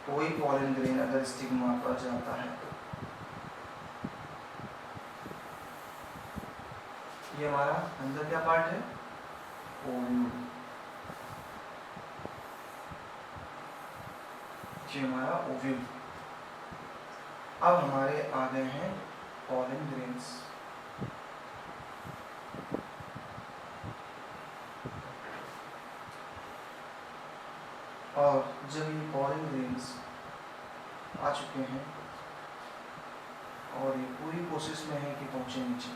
कोई पॉलन ग्रेन अगर स्टिग्मा पर जाता है, ये हमारा अंदर क्या पार्ट है? ओव्यूल। ये हमारा ओव्यूल। अब हमारे आ गए हैं पॉलन ग्रेन्स। और जब ये पॉलन ग्रेन्स आ चुके हैं और ये कोशिश में है कि पहुंचे नीचे।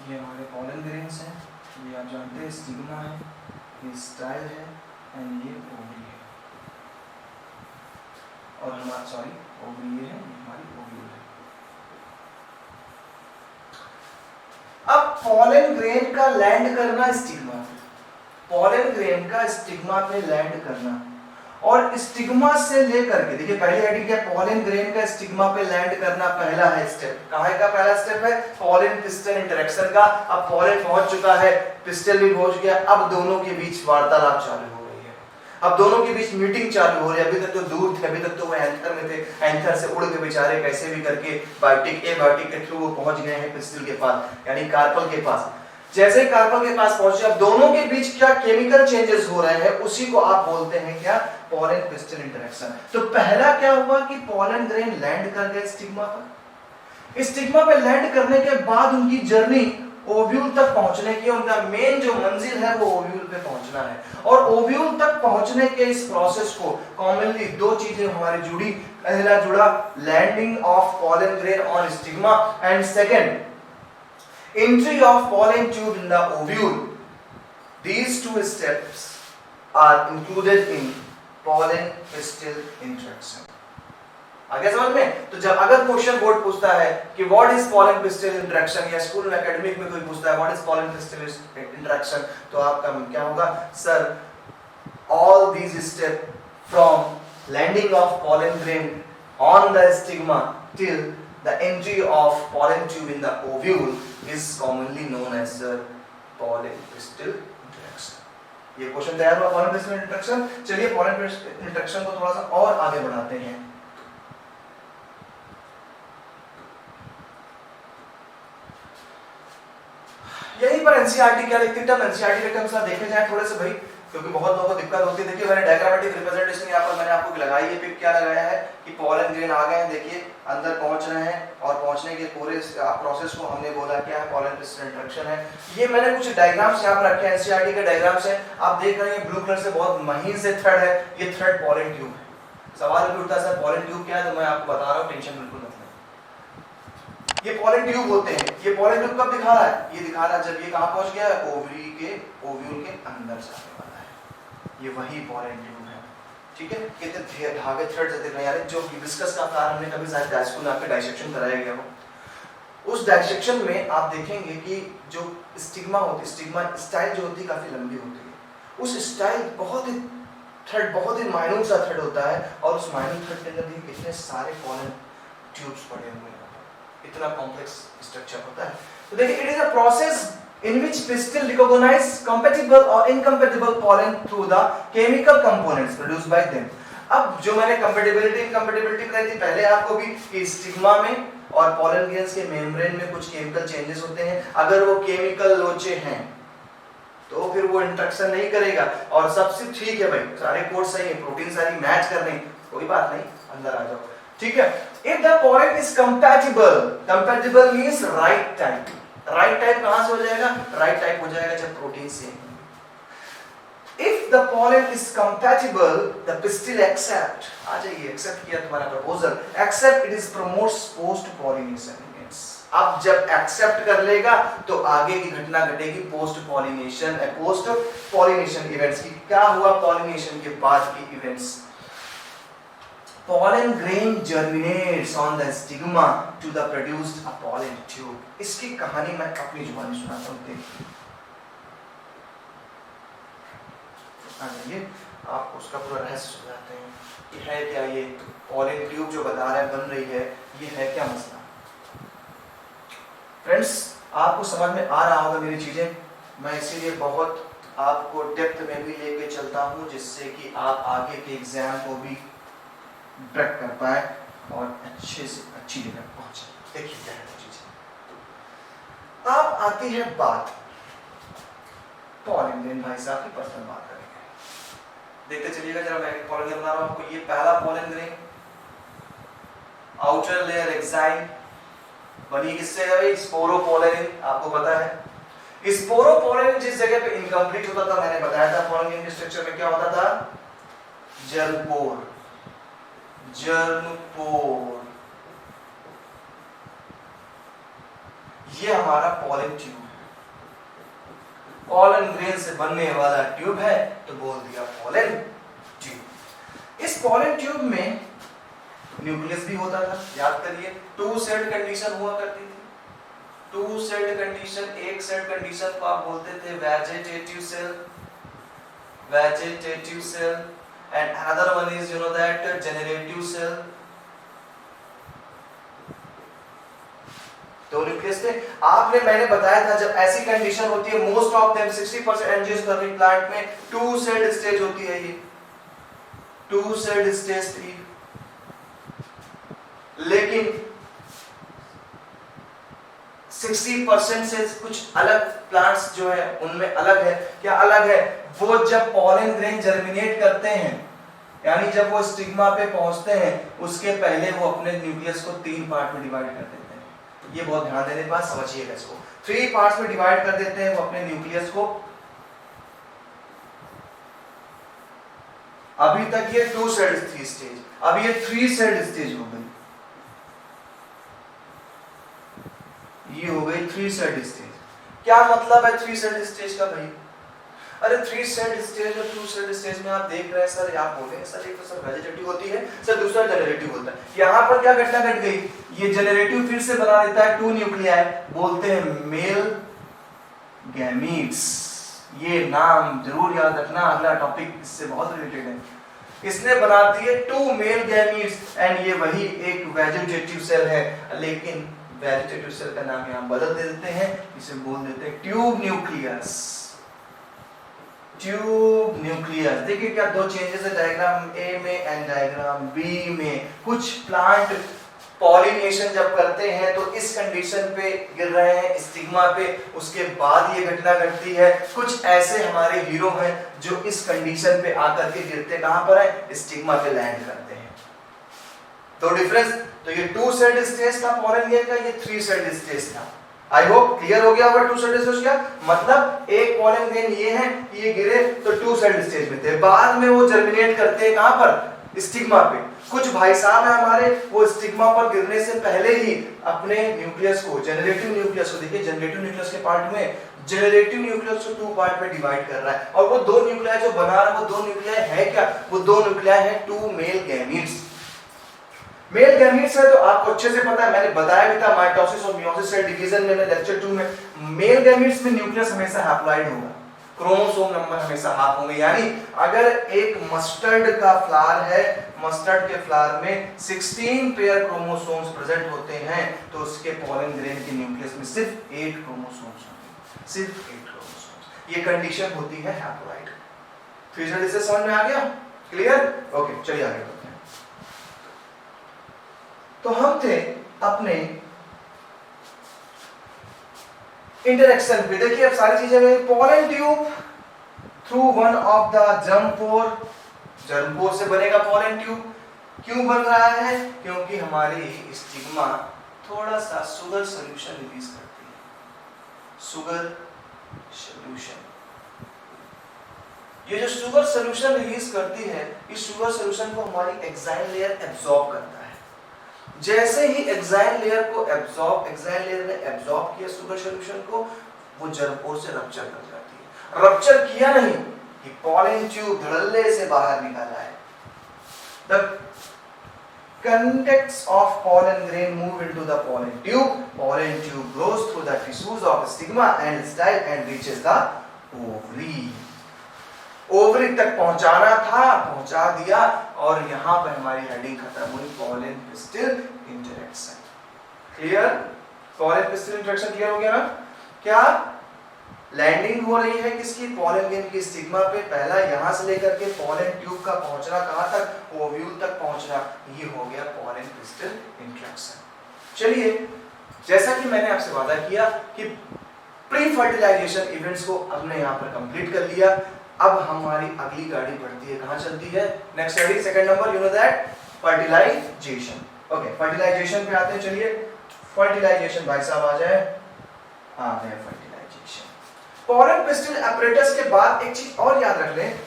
ये हमारे पॉलन ग्रेन्स हैं, ये आप जानते हैं स्टिग्मा है, ये स्टाइल है एंड ये ओवरी है, और हमारा सॉरी ओवरी ये है, ये हमारी ओव्यूल है। अब पॉलन ग्रेन का लैंड करना स्टिग्मा पे, पॉलन ग्रेन का स्टिग्मा पे लैंड करना, और स्टिग्मा से लेकर के देखिए पहले आइडिया क्या, पॉलन ग्रेन का स्टिग्मा पे लैंड करना पहला है स्टेप। कहाँ का पहला स्टेप है? पॉलन पिस्टल इंटरेक्शन का। अब पॉलन पहुंच चुका है, पिस्टल भी पहुंच गया, अब दोनों के बीच वार्तालाप चालू हो रही है, अब दोनों के बीच मीटिंग चालू हो रही है। अभी तक तो दूर थे, अभी तक तो वो एंथर में थे, एंथर से उड़ के बेचारे कैसे भी करके बायोटिक ए बायोटिक के थ्रू वो पहुंच गए हैं पिस्टल के पास, यानी कार्पल के पास। जैसे ही कार्पल के पास पहुंचे, अब दोनों के बीच क्या केमिकल चेंजेस हो रहे हैं, उसी को आप बोलते हैं क्या? Pollen pistol interaction. तो पहला क्या हुआ कि पॉलन ग्रेन लैंड कर गए स्टिग्मा पर। स्टिग्मा पे लैंड करने के बाद उनकी जर्नी ओव्यूल तक पहुंचने की, उनका मेन जो मंजिल है वो ओव्यूल पे पहुंचना है। और ओव्यूल तक पहुंचने के इस प्रोसेस को कॉमनली दो चीजें हमारी जुड़ी, पहला जुड़ा landing of pollen grain on stigma, and second entry of pollen tube in the ovule. These two steps are included in pollen pistil interaction. आगे समझ में? तो जब अगर क्वेश्चन बोर्ड पूछता है कि what is pollen pistil interaction, या स्कूल में एकेडमिक में कोई पूछता है what is pollen pistil interaction, तो आपका क्या होगा? Sir all these steps from landing of pollen grain on the stigma till the entry of pollen tube in the ovule is commonly known as the pollen pistil interaction. ये question तैयार हुआ pollen pistil interaction। चलिए pollen pistil interaction को थोड़ा सा और आगे बढ़ाते हैं। यहीं पर एनसीईआरटी क्या लिखती है? एनसीईआरटी के टर्म्स देखे जाए थोड़े से भाई, क्योंकि बहुत लोगों को दिक्कत होती है। देखिए मैंने डायग्रामेटिक रिप्रेजेंटेशन यहाँ पर मैंने आपको लगाई है, पिक क्या लगाया है कि पॉलन ग्रेन आ गए हैं, देखिए अंदर पहुंच रहे हैं, और पहुंचने के पूरे प्रोसेस को हमने बोला क्या है? पॉलन पिस्टल इंटरेक्शन है। ये मैंने कुछ डायग्राम्स यहाँ पर रखे हैं, एनसीईआरटी के डायग्राम्स हैं, आप देख रहे हैं ब्लू कलर से बहुत महीन से थ्रेड है, ये थ्रेड पॉलन ट्यूब है। सवाल भी उठता है सर पॉलन ट्यूब क्या है, तो मैं आपको बता रहा हूँ, टेंशन बिल्कुल मत लें। ये पॉलन ट्यूब होते हैं। ये पॉलन ट्यूब कब दिखा रहा है? ये दिखा रहा है जब ये कहाँ पहुंच गया? ओवरी के ओव्यूल के अंदर जाने वाला है, ये वही पॉलन ट्यूब है। ठीक है, कितने धागे थ्रेड्स दिख रहे हैं यार, जो हिबिस्कस का आकार हमने कभी शायद हाई स्कूल में आपके डाइसेक्शन कराया गया हो। उस डाइसेक्शन में आप देखेंगे कि जो स्टिग्मा होती है, स्टिग्मा स्टाइल जो होती है काफी लंबी होती है। उस स्टाइल बहुत ही थ्रेड, बहुत ही माइन्यूट सा थ्रेड होता है, और उस माइन्यूट थ्रेड के अंदर भी कितने सारे पॉलन ट्यूब्स पड़े हुए हैं, इतना कॉम्प्लेक्स स्ट्रक्चर होता है। तो देखिए it is a process in which pistil recognize compatible or incompatible pollen through the chemical components produced by them। अब जो मैंने compatibility incompatibility बताई थी पहले आपको भी कि स्टिग्मा में और pollen grains के मेम्ब्रेन में कुछ केमिकल चेंजेस होते हैं, अगर वो केमिकल लोचे हैं तो फिर वो इंटरेक्शन नहीं करेगा। और सबसे ठीक है भाई, सारे कोड सही है, प्रोटीन सारी मैच कर रही, कोई बात नहीं, अंदर आ जाओ। ठीक है, if the pollen is compatible, compatible means right type। Right type कहां से हो जाएगा? राइट टाइप हो जाएगा जब protein same. If the pollen is compatible, the pistil accept, आ जाइए, एक्सेप्ट किया तुम्हारा proposal, accept it is promotes post pollination events. अब जब एक्सेप्ट कर लेगा तो आगे की घटना घटेगी post pollination, post pollination events की। क्या हुआ पॉलिनेशन के बाद की events? Pollen grain germinates on the stigma to the produced a pollen tube। इसकी कहानी मैं अपनी जुबानी सुनाता हूँ, देखिए आप उसका पूरा रहस्य सुनाते हैं कि है क्या ये pollen tube जो बता रहे हैं बन रही है, ये है क्या मसला। फ्रेंड्स आपको समझ में आ रहा होगा मेरी चीजें, मैं इसीलिए बहुत आपको डेप्थ में भी लेके चलता हूँ, जिससे कि आप आगे के एग्जाम को भी ब्रेक कर पाए और अच्छे से अच्छी जगह पहुंचे। देखिए क्या है चीजें। अब आती है बात पॉलन ग्रेन, भाई साहब की पर्सनल बात करेंगे, देखते चलिएगा जरा। मैं पॉलन ग्रेन बना रहा हूं आपको। ये पहला pollen grain, outer layer exine, बनी किससे है भाई? स्पोरोपोलेनिन। आपको पता है स्पोरोपोलेनिन जिस जगह पे इनकम्प्लीट होता था, मैंने बताया था पॉलन ग्रेन के स्ट्रक्चर में क्या होता था? जर्म पोर। जर्मपोर। ये हमारा पॉलन ट्यूब है, पॉलन ग्रेन से बनने वाला ट्यूब है, तो बोल दिया पॉलन ट्यूब। इस पॉलन ट्यूब में न्यूक्लियस भी होता था, याद करिए, टू सेल्ड कंडीशन हुआ करती थी। टू सेल्ड कंडीशन, एक सेल्ड कंडीशन को आप बोलते थे vegetative cell, vegetative cell, and another one is you know that generative cell. तो न्यूक्लियस थे। आपने मैंने बताया था जब ऐसी कंडीशन होती है, most of them 60% angiospermic plant में टू सेल्ड स्टेज होती है, ये टू सेल्ड स्टेज थी। लेकिन 60% से कुछ अलग प्लांट्स जो है उनमें अलग है। क्या अलग है? वो जब पॉलन ग्रेन जर्मिनेट करते हैं, यानी जब वो स्टिग्मा पे पहुंचते हैं, उसके पहले वो अपने न्यूक्लियस को 3 पार्ट में डिवाइड कर देते हैं। ये बहुत ध्यान देने की बात, समझिएगा इसको। 3 पार्ट्स में डिवाइड कर देते हैं वो अपने न्यूक्लियस को। अभी तक ये 2 सेल्ड थी स्टेज, अब ये 3 सेल्ड स्टेज हो गई। ये हो गई 3 सेल्ड स्टेज। क्या मतलब है 3 सेल्ड स्टेज का भाई? अरे 3 सेल्ड स्टेज और 2 सेल्ड स्टेज में आप देख रहे हैं सर, आप बोल रहे हैं सर एक तो सर वेजिटेटिव होती है, सर दूसरा जनरेटिव होता है। यहाँ पर क्या घटना घट गई? ये जनरेटिव फिर से बना देता है 2 न्यूक्लियाई, बोलते हैं मेल गैमीट्स। ये नाम जरूर याद रखना, अगला टॉपिक इससे बहुत रिलेटेड है। इसने बना दिए 2 मेल गैमीट्स एंड ये वही एक वेजिटेटिव सेल है, लेकिन वेजिटेटिव सेल का नाम यहाँ बदल देते हैं, इसे बोल देते हैं ट्यूब न्यूक्लियस। Tube nucleus. देखिए क्या 2 चेंजेस है डायग्राम ए में एंड डायग्राम बी में। कुछ प्लांट पॉलिनेशन जब करते हैं तो इस कंडीशन पे गिर रहे हैं, स्टिग्मा पे, उसके बाद ये घटना घटती है। कुछ ऐसे हमारे हीरो हैं जो इस कंडीशन पे आकर के गिरते कहां पर है? स्टिग्मा पे लैंड करते हैं। तो डिफरेंस, तो ये 2 सेल्ड स्टेज था पॉलन ग्रेन का, ये 3 सेल्ड स्टेज था। आई होप क्लियर हो गया होगा 2 सेल्ड स्टेज क्या मतलब। एक पॉलन ग्रेन ये है कि ये गिरे तो 2 सेल्ड स्टेज में थे, बाद में वो जर्मिनेट करते हैं कहां पर? स्टिग्मा पे। कुछ भाई साहब है हमारे, वो स्टिग्मा पर गिरने से पहले ही अपने न्यूक्लियस को, जनरेटिव न्यूक्लियस को, देखिए जनरेटिव न्यूक्लियस के पार्ट में, जनरेटिव न्यूक्लियस को 2 पार्ट में डिवाइड कर रहा है, और वो 2 न्यूक्लियाई जो बना रहा है वो 2 न्यूक्लियाई है क्या? वो 2 न्यूक्लियाई है 2 मेल गैमीट्स। मेल गैमीट्स है तो आपको अच्छे से पता है, मैंने बताया भी था माइटोसिस और मियोसिस सेल डिवीजन में, लेक्चर 2 में। मेल गैमीट्स में न्यूक्लियस हमेशा हैप्लॉइड होगा, क्रोमोसोम नंबर हमेशा हाफ होंगे। यानी अगर एक मस्टर्ड का फ्लावर है, मस्टर्ड के फ्लावर में 16 पेयर क्रोमोसोम्स प्रेजेंट होते हैं, तो उसके पॉलन ग्रेन के न्यूक्लियस में सिर्फ 8 क्रोमोसोम्स होंगे, सिर्फ 8 क्रोमोसोम्स। ये कंडीशन होती है हैप्लॉइड। फिर से समझ में आ गया? क्लियर? ओके, चलिए आगे बढ़ते हैं। तो हम थे अपने इंटरेक्शन पे। देखिए अब सारी चीजें में, pollen tube through one of the germ pore, germ pore से बनेगा पॉलन ट्यूब। क्यों बन रहा है? क्योंकि हमारी स्टिग्मा थोड़ा सा शुगर सॉल्यूशन रिलीज करती है, शुगर सॉल्यूशन। ये जो शुगर सॉल्यूशन रिलीज करती है, इस शुगर सॉल्यूशन को हमारी एक्साइन लेयर एब्जॉर्ब करता है। जैसे ही एक्साइन लेयर ने एब्जॉर्ब किया शुगर सॉल्यूशन को, वो जर्मपोर से रप्चर कर जाती है। रप्चर किया नहीं, ये पॉलन ट्यूब धड़ल्ले से बाहर निकाला है। The contents of pollen grain move into the pollen tube. Pollen tube grows through the tissues of stigma and style and reaches the ovary. Ovary तक पहुंचाना था, पहुंचा दिया, और यहां पर हमारी हेडिंग खत्म हुई, pollen pistil interaction. Clear? Pollen pistil interaction clear हो गया ना? क्या लैंडिंग हो रही है किसकी? पॉलन ग्रेन की स्टिग्मा पे। पहला यहां से लेकर के पॉलन ट्यूब का पहुंचना कहां तक? ओव्यूल तक पहुंचना, ये हो गया पॉलन पिस्टिल इंटरेक्शन। चलिए, जैसा कि मैंने आपसे वादा किया कि प्री फर्टिलाइजेशन इवेंट्स को हमने यहां पर कंप्लीट कर लिया। अब हमारी अगली गाड़ी बढ़ती है, कहां चलती है? नेक्स्ट गाड़ी, second number, you know that fertilisation. Okay, fertilisation पे आते हैं। चलिए, फर्टिलाइजेशन भाई साहब आ जाए। आ गए फर्टिलाइजेशन। पॉलन पिस्टिल apparatus के बाद एक चीज और याद रख लें,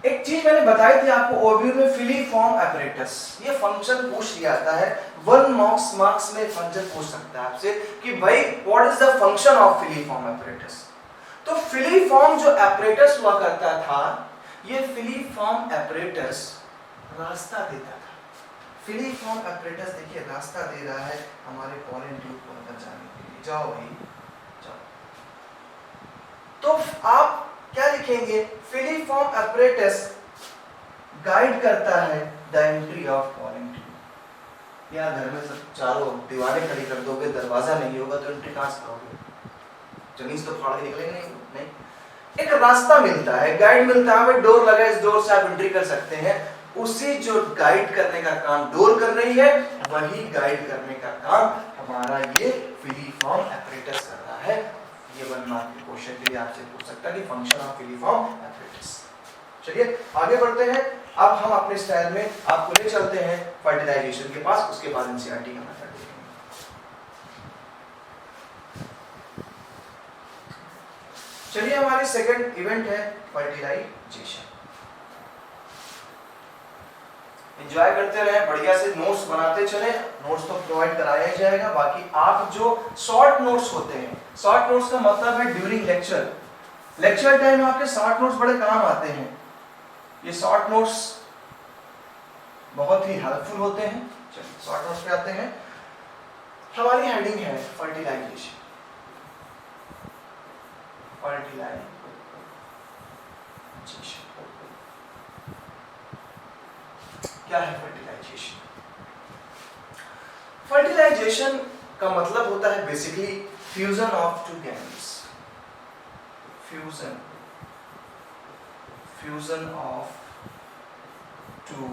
एक चीज मैंने बताई थी आपको ओव्यूल में फिलीफॉर्म एपरेटस, ये फंक्शन पूछ लिया जाता है 1 मार्क्स में फंक्शन पूछ सकता है आपसे कि भाई what is the function of filiform apparatus. तो फिलीफॉर्म जो एपरेटस हुआ करता था, ये फिलीफॉर्म एपरेटस रास्ता देता था। फिलीफॉर्म एपरेटस देखिए रास्ता दे रहा है हमारे पॉलन ट्यूब को अंदर जाने के लिए। जाओ भाई जाओ। तो आप क्या लिखेंगे, फिलीफॉर्म एपरेटस गाइड करता है the entry of pollen tube. यार घर में सब चारों दीवारें खड़ी कर दोगे, दरवाजा नहीं होगा तो एंट्री कहां से करोगे, जमीन तो फाड़ के निकलेंगे नहीं। एक रास्ता मिलता है, गाइड मिलता है, डोर लगा, इस डोर से आप एंट्री कर सकते हैं। उसी जो गाइड करने का काम डोर कर रही है, वही गाइड करने का काम हमारा ये फिलीफॉर्म एपरेटस कर रहा है। ये 1 मार्क के क्वेश्चन के लिए आपसे पूछ सकता है कि फंक्शन ऑफ फिलीफॉर्म एपरेटस। चलिए आगे बढ़ते हैं। अब हम अपने स्टाइल में आपको ले चलते हैं फर्टिलाइजेशन के पास, उसके बाद एनसीईआरटी का मेथड देखेंगे। चलिए हमारी सेकंड इवेंट है फर्टिलाइजेशन। एंजॉय करते रहे, बढ़िया से नोट्स बनाते चले। नोट्स तो प्रोवाइड कराया ही जाएगा, बाकी आप जो शॉर्ट नोट्स होते हैं, शॉर्ट नोट्स का मतलब है ड्यूरिंग लेक्चर, लेक्चर टाइम आपके शॉर्ट नोट्स बड़े काम आते हैं। ये शॉर्ट नोट्स बहुत ही हेल्पफुल होते हैं। चलिए शॉर्ट नोट्स पे आते हैं। हमारी हेडिंग है फर्टिलाइजेशन। फर्टिलाइजेशन क्या है फर्टिलाइजेशन? फर्टिलाइजेशन का मतलब होता है basically fusion of two gametes. Fusion of two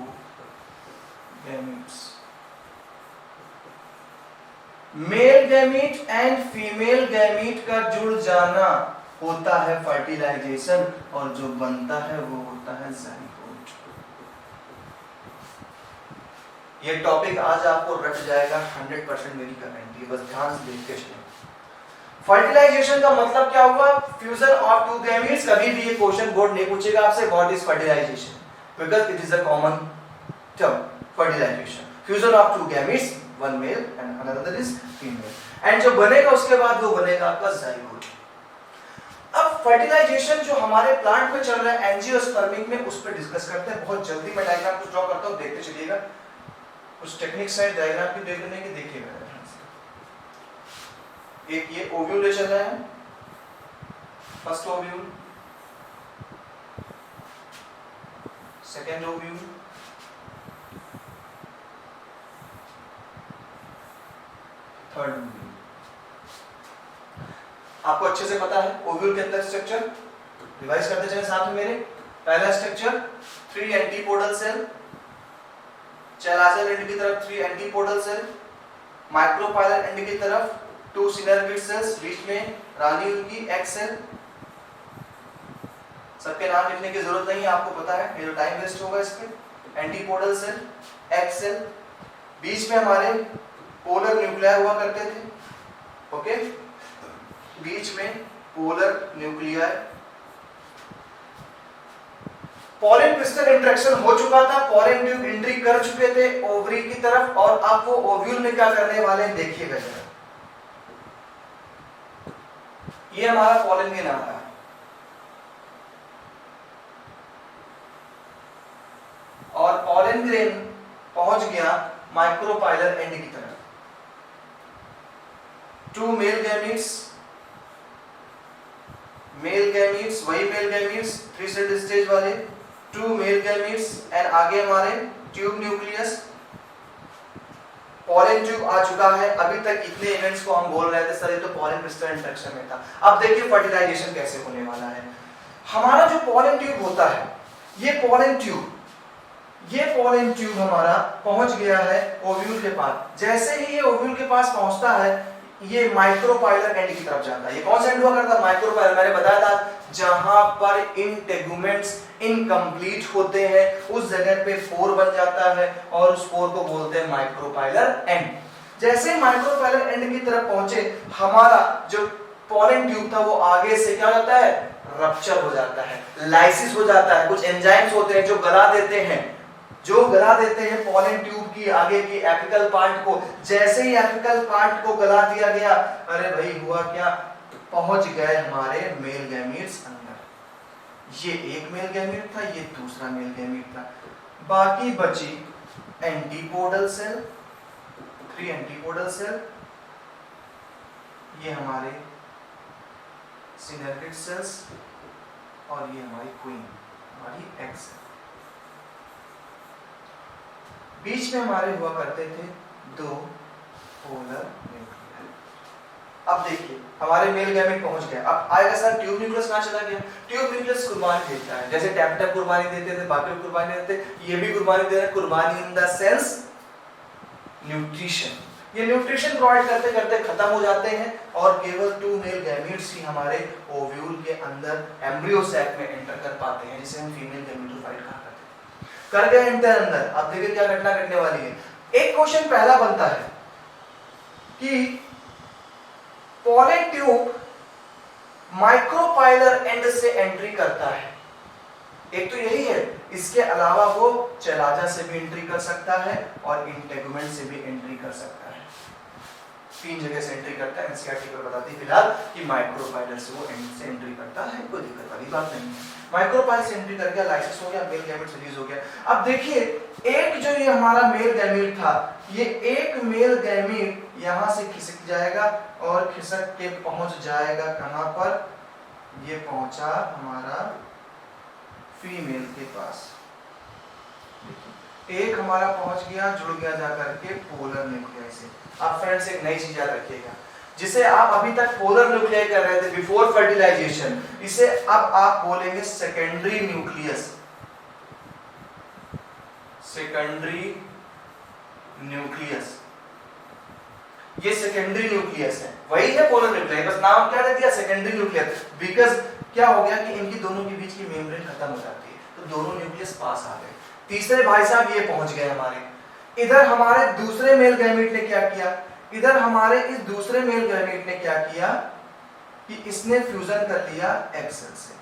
gametes. Male gamete and female gamete का जुड़ जाना होता है फर्टिलाइजेशन, और जो बनता है वो होता है ज़ाइगोट। ये टॉपिक आज आपको रट जाएगा 100% मेरी गारंटी है, बस ध्यान से देखते चलिए। फर्टिलाइजेशन का मतलब क्या हुआ? Fusion of two gametes. कभी भी ये क्वेश्चन बोर्ड नहीं पूछेगा आपसे what is fertilisation, because it is a common term fertilisation. Fusion of two gametes, one male and another is female, and जो बनेगा उसके बाद वो बनेगा आपका ज़ाइगोट। अब फर्टिलाइजेशन जो हमारे प्लांट में चल रहा है एंजियोस्पर्मिक में, उस पर डिस्कस करते हैं। बहुत जल्दी मैं डायग्राम कुछ ड्रॉ करता हूं, देखते चलिएगा। कुछ टेक्निक्स है डायग्राम की देखने की, देखिएगा। एक ये ओव्यूल ले चल रहा है, first ovule, second ovule, third ovule. आपको अच्छे से पता है ओव्यूल के अंदर स्ट्रक्चर, रिवाइज करते चले साथ में मेरे। पहला स्ट्रक्चर 3 एंटीपोडल सेल, चैलाजल एंड की तरफ 3 एंटीपोडल सेल, माइक्रोपाइलर एंड की तरफ 2 सिनर्गिड सेल्स, बीच में रानी उनकी एग सेल। सबके नाम लिखने की जरूरत नहीं है, आपको पता है, ये जो टाइम वेस्ट होगा इस पे। एंटीपोडल सेल, एग सेल, बीच में हमारे पोलर न्यूक्लियाई हुआ करते थे, ओके, बीच में polar nuclei. Pollen pistol interaction हो चुका था, पॉलन ट्यूब एंट्री कर चुके थे ओवरी की तरफ, और अब वो ओव्यूल में क्या करने वाले हैं देखिएगा जरा। ये हमारा पॉलन ग्रेन आ रहा है, और पॉलन ग्रेन पहुंच गया माइक्रोपाइलर एंड की तरफ। 2 मेल गैमीट्स, वही मेल गैमीट्स 3 सेल स्टेज वाले, 2 मेल गैमीट्स, एंड आगे हमारे ट्यूब न्यूक्लियस। पॉलन ट्यूब आ चुका है। अभी तक इतने इवेंट्स को हम बोल रहे थे सर ये तो पॉलन पिस्टल इंटरेक्शन में था। अब देखिए फर्टिलाइजेशन कैसे होने वाला है। हमारा जो पॉलन ट्यूब होता है, ये पॉलन ट्यूब हमारा पहुंच गया है ओव्यूल के पास। जैसे ही ये ओव्यूल के पास पहुंचता है, ये माइक्रोपाइलर एंड की तरफ जाता है। ये कौन सा एंड हुआ करता है? माइक्रोपाइलर। मैंने बताया था जहां पर इंटेगुमेंट्स इनकम्प्लीट होते हैं उस जगह पे पोर बन जाता है, और उस पोर को बोलते हैं माइक्रोपाइलर एंड। जैसे माइक्रोपाइलर एंड की तरफ पहुंचे, हमारा जो पॉलन ट्यूब था वो आगे से क्या होता है, रप्चर हो जाता है, लाइसिस हो जाता है। कुछ एंजाइम्स होते हैं जो गला देते हैं, पॉलन ट्यूब की आगे की एपिकल पार्ट को। जैसे ही एपिकल पार्ट को गला दिया गया, अरे भाई हुआ क्या, पहुंच गए हमारे मेल गैमीट्स अंदर। ये एक मेल गैमीट था, ये दूसरा मेल गैमीट था। बाकी बची एंटीपोडल सेल, 3 एंटीपोडल सेल, ये हमारे सिनेप्टिक सेल्स, और ये हमारी क्वीन, हमारी एग सेल। बीच में हमारे हुआ करते थे 2 पोलर न्यूक्लियर। अब देखिए हमारे मेल गैमेट पहुंच गया। अब आएगा सर ट्यूब न्यूक्लियस कहां चला गया? ट्यूब न्यूक्लियस कुर्बानी देता है, जैसे टैप्टम कुर्बानी देते थे, बाकी कुर्बानी देते, ये भी कुर्बानी दे रहा है। कुर्बानी इन द सेंस न्यूट्रिशन। ये न्यूट्रिशन प्रोवाइड करते करते खत्म हो जाते हैं और केवल 2 मेल गैमीट्स ही हमारे ओव्यूल के अंदर एम्ब्रियो सैक में एंटर कर पाते हैं, जिसे हम फीमेल गैमेटोफाइट कहा करते हैं। कर गए एंटर अंदर। अब देखिए क्या घटना घटने वाली है। एक क्वेश्चन पहला बनता है कि पॉलन ट्यूब माइक्रोपाइलर एंड से एंट्री करता है। एक तो यही है, इसके अलावा वो चेलाजा से भी एंट्री कर सकता है और इंटेगुमेंट से भी एंट्री कर सकता है। 3 जगह से एंट्री करता है। एनसीईआरटी पर बताती फिलहाल कि माइक्रोपाइलर से वो एंट्री करता है, कोई दिक्कत वाली बात नहीं है। माइक्रोपाइलर से एंट्री कर गया, लाइसिस हो गया, मेल गैमेट रिलीज हो गया। अब देखिए एक जो ये हमारा मेल गैमेट था, ये एक मेल गैमेट यहां से खिसक जाएगा और खिसक के पहुंच जाएगा कहां पर? ये पहुंचा हमारा फीमेल के पास। एक हमारा पहुंच गया, जुड़ गया जाकर के पोलर न्यूक्लियस से। अब फ्रेंड्स एक नई चीज याद रखिएगा, जिसे आप अभी तक पोलर न्यूक्लियस कर रहे थे बिफोर फर्टिलाइजेशन, इसे अब आप बोलेंगे सेकेंडरी न्यूक्लियस। सेकेंडरी न्यूक्लियस, ये सेकेंडरी न्यूक्लियस है, वही है पोलर न्यूक्लियस, बस नाम क्या दे दिया सेकेंडरी न्यूक्लियस। बिकॉज क्या हो गया कि इनकी दोनों के बीच की मेम्ब्रेन खत्म हो जाती है, तो दोनों न्यूक्लियस पास आ गए। तीसरे भाई साहब ये पहुंच गए हमारे। इधर हमारे दूसरे मेल गैमेट ने क्या किया? इधर हमारे इस दूसरे मेल गैमेट ने क्या किया कि इसने फ्यूजन कर लिया एग सेल से।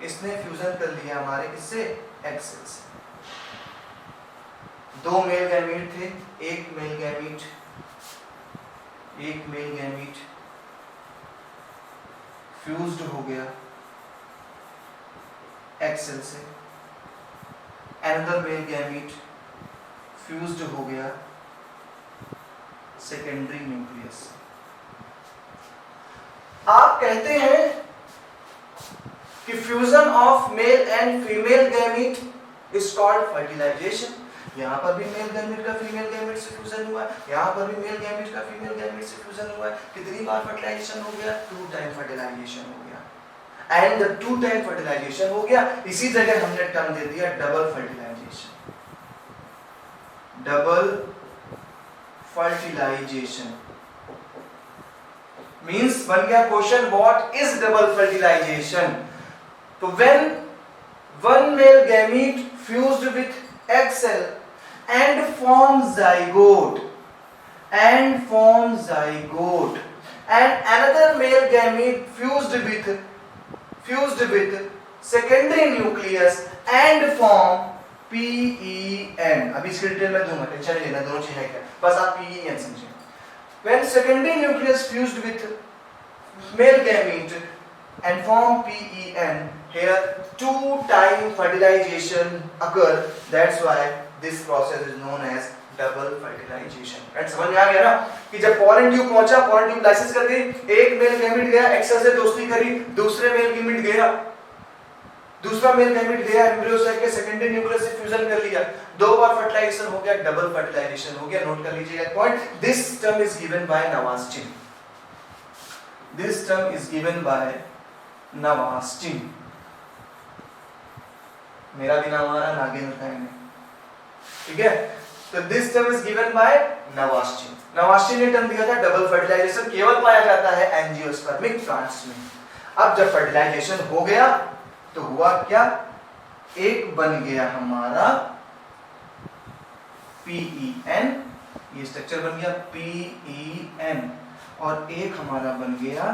इसने फ्यूजन कर लिया हमारे इससे एग सेल से। 2 मेल गैमेट थे, एक मेल गैमेट फ्यूज्ड हो गया एग सेल से, another मेल गैमेट फ्यूज्ड हो गया सेकेंडरी न्यूक्लियस। आप कहते हैं कि fusion of male and female gamete is called fertilisation. यहां पर भी मेल गैमेट का फीमेल गैमेट से फ्यूजन हुआ है, यहां पर भी मेल गैमेट का फीमेल गैमेट से फ्यूजन हुआ है। कितनी बार फर्टिलाइजेशन हो गया? 2 टाइम फर्टिलाइजेशन हो गया। एंड 2 टाइम फर्टिलाइजेशन हो गया, इसी जगह हमने टर्म दे दिया double fertilisation. Double fertilisation means बन गया question, what is double fertilisation? तो when one male gamete fused with egg cell and forms zygote and another male gamete fused with secondary nucleus and form PEN। अभी इसकी detail में दूंगा, tension नहीं लेना, दोनों चीज है क्या, बस आप PEN समझिए। When secondary nucleus fused with male gamete and form PEN, here 2 time fertilization occur, that's why this process is known as double fertilization। Friends समझ में आ गया ना कि जब पॉलन ट्यूब पहुंचा, पॉलन ट्यूब लाइसिस कर गई, एक मेल गैमेट गया एक्स सेल से दोस्ती करी, दूसरा मेल गैमेट गया एम्ब्रियो सेल के सेकेंडरी न्यूक्लियस से फ्यूजन कर लिया, 2 बार फर्टिलाइजेशन हो गया, डबल फर्टिलाइजेशन हो गया। नोट कर लीजिएगा point, this term is given by Nawaschin. This term is given by Nawaschin. मेरा भी नाम आ रहा है नागेंद्र का, ठीक है। तो this term is given by Nawaschin. Nawaschin ने टर्म दिया था डबल फर्टिलाइजेशन केवल पाया जाता है एंजियोस्पर्मिक प्लांट्स में। अब जब फर्टिलाइजेशन हो गया तो हुआ क्या? एक बन गया हमारा PEN, ये स्ट्रक्चर बन गया PEN, और एक हमारा बन गया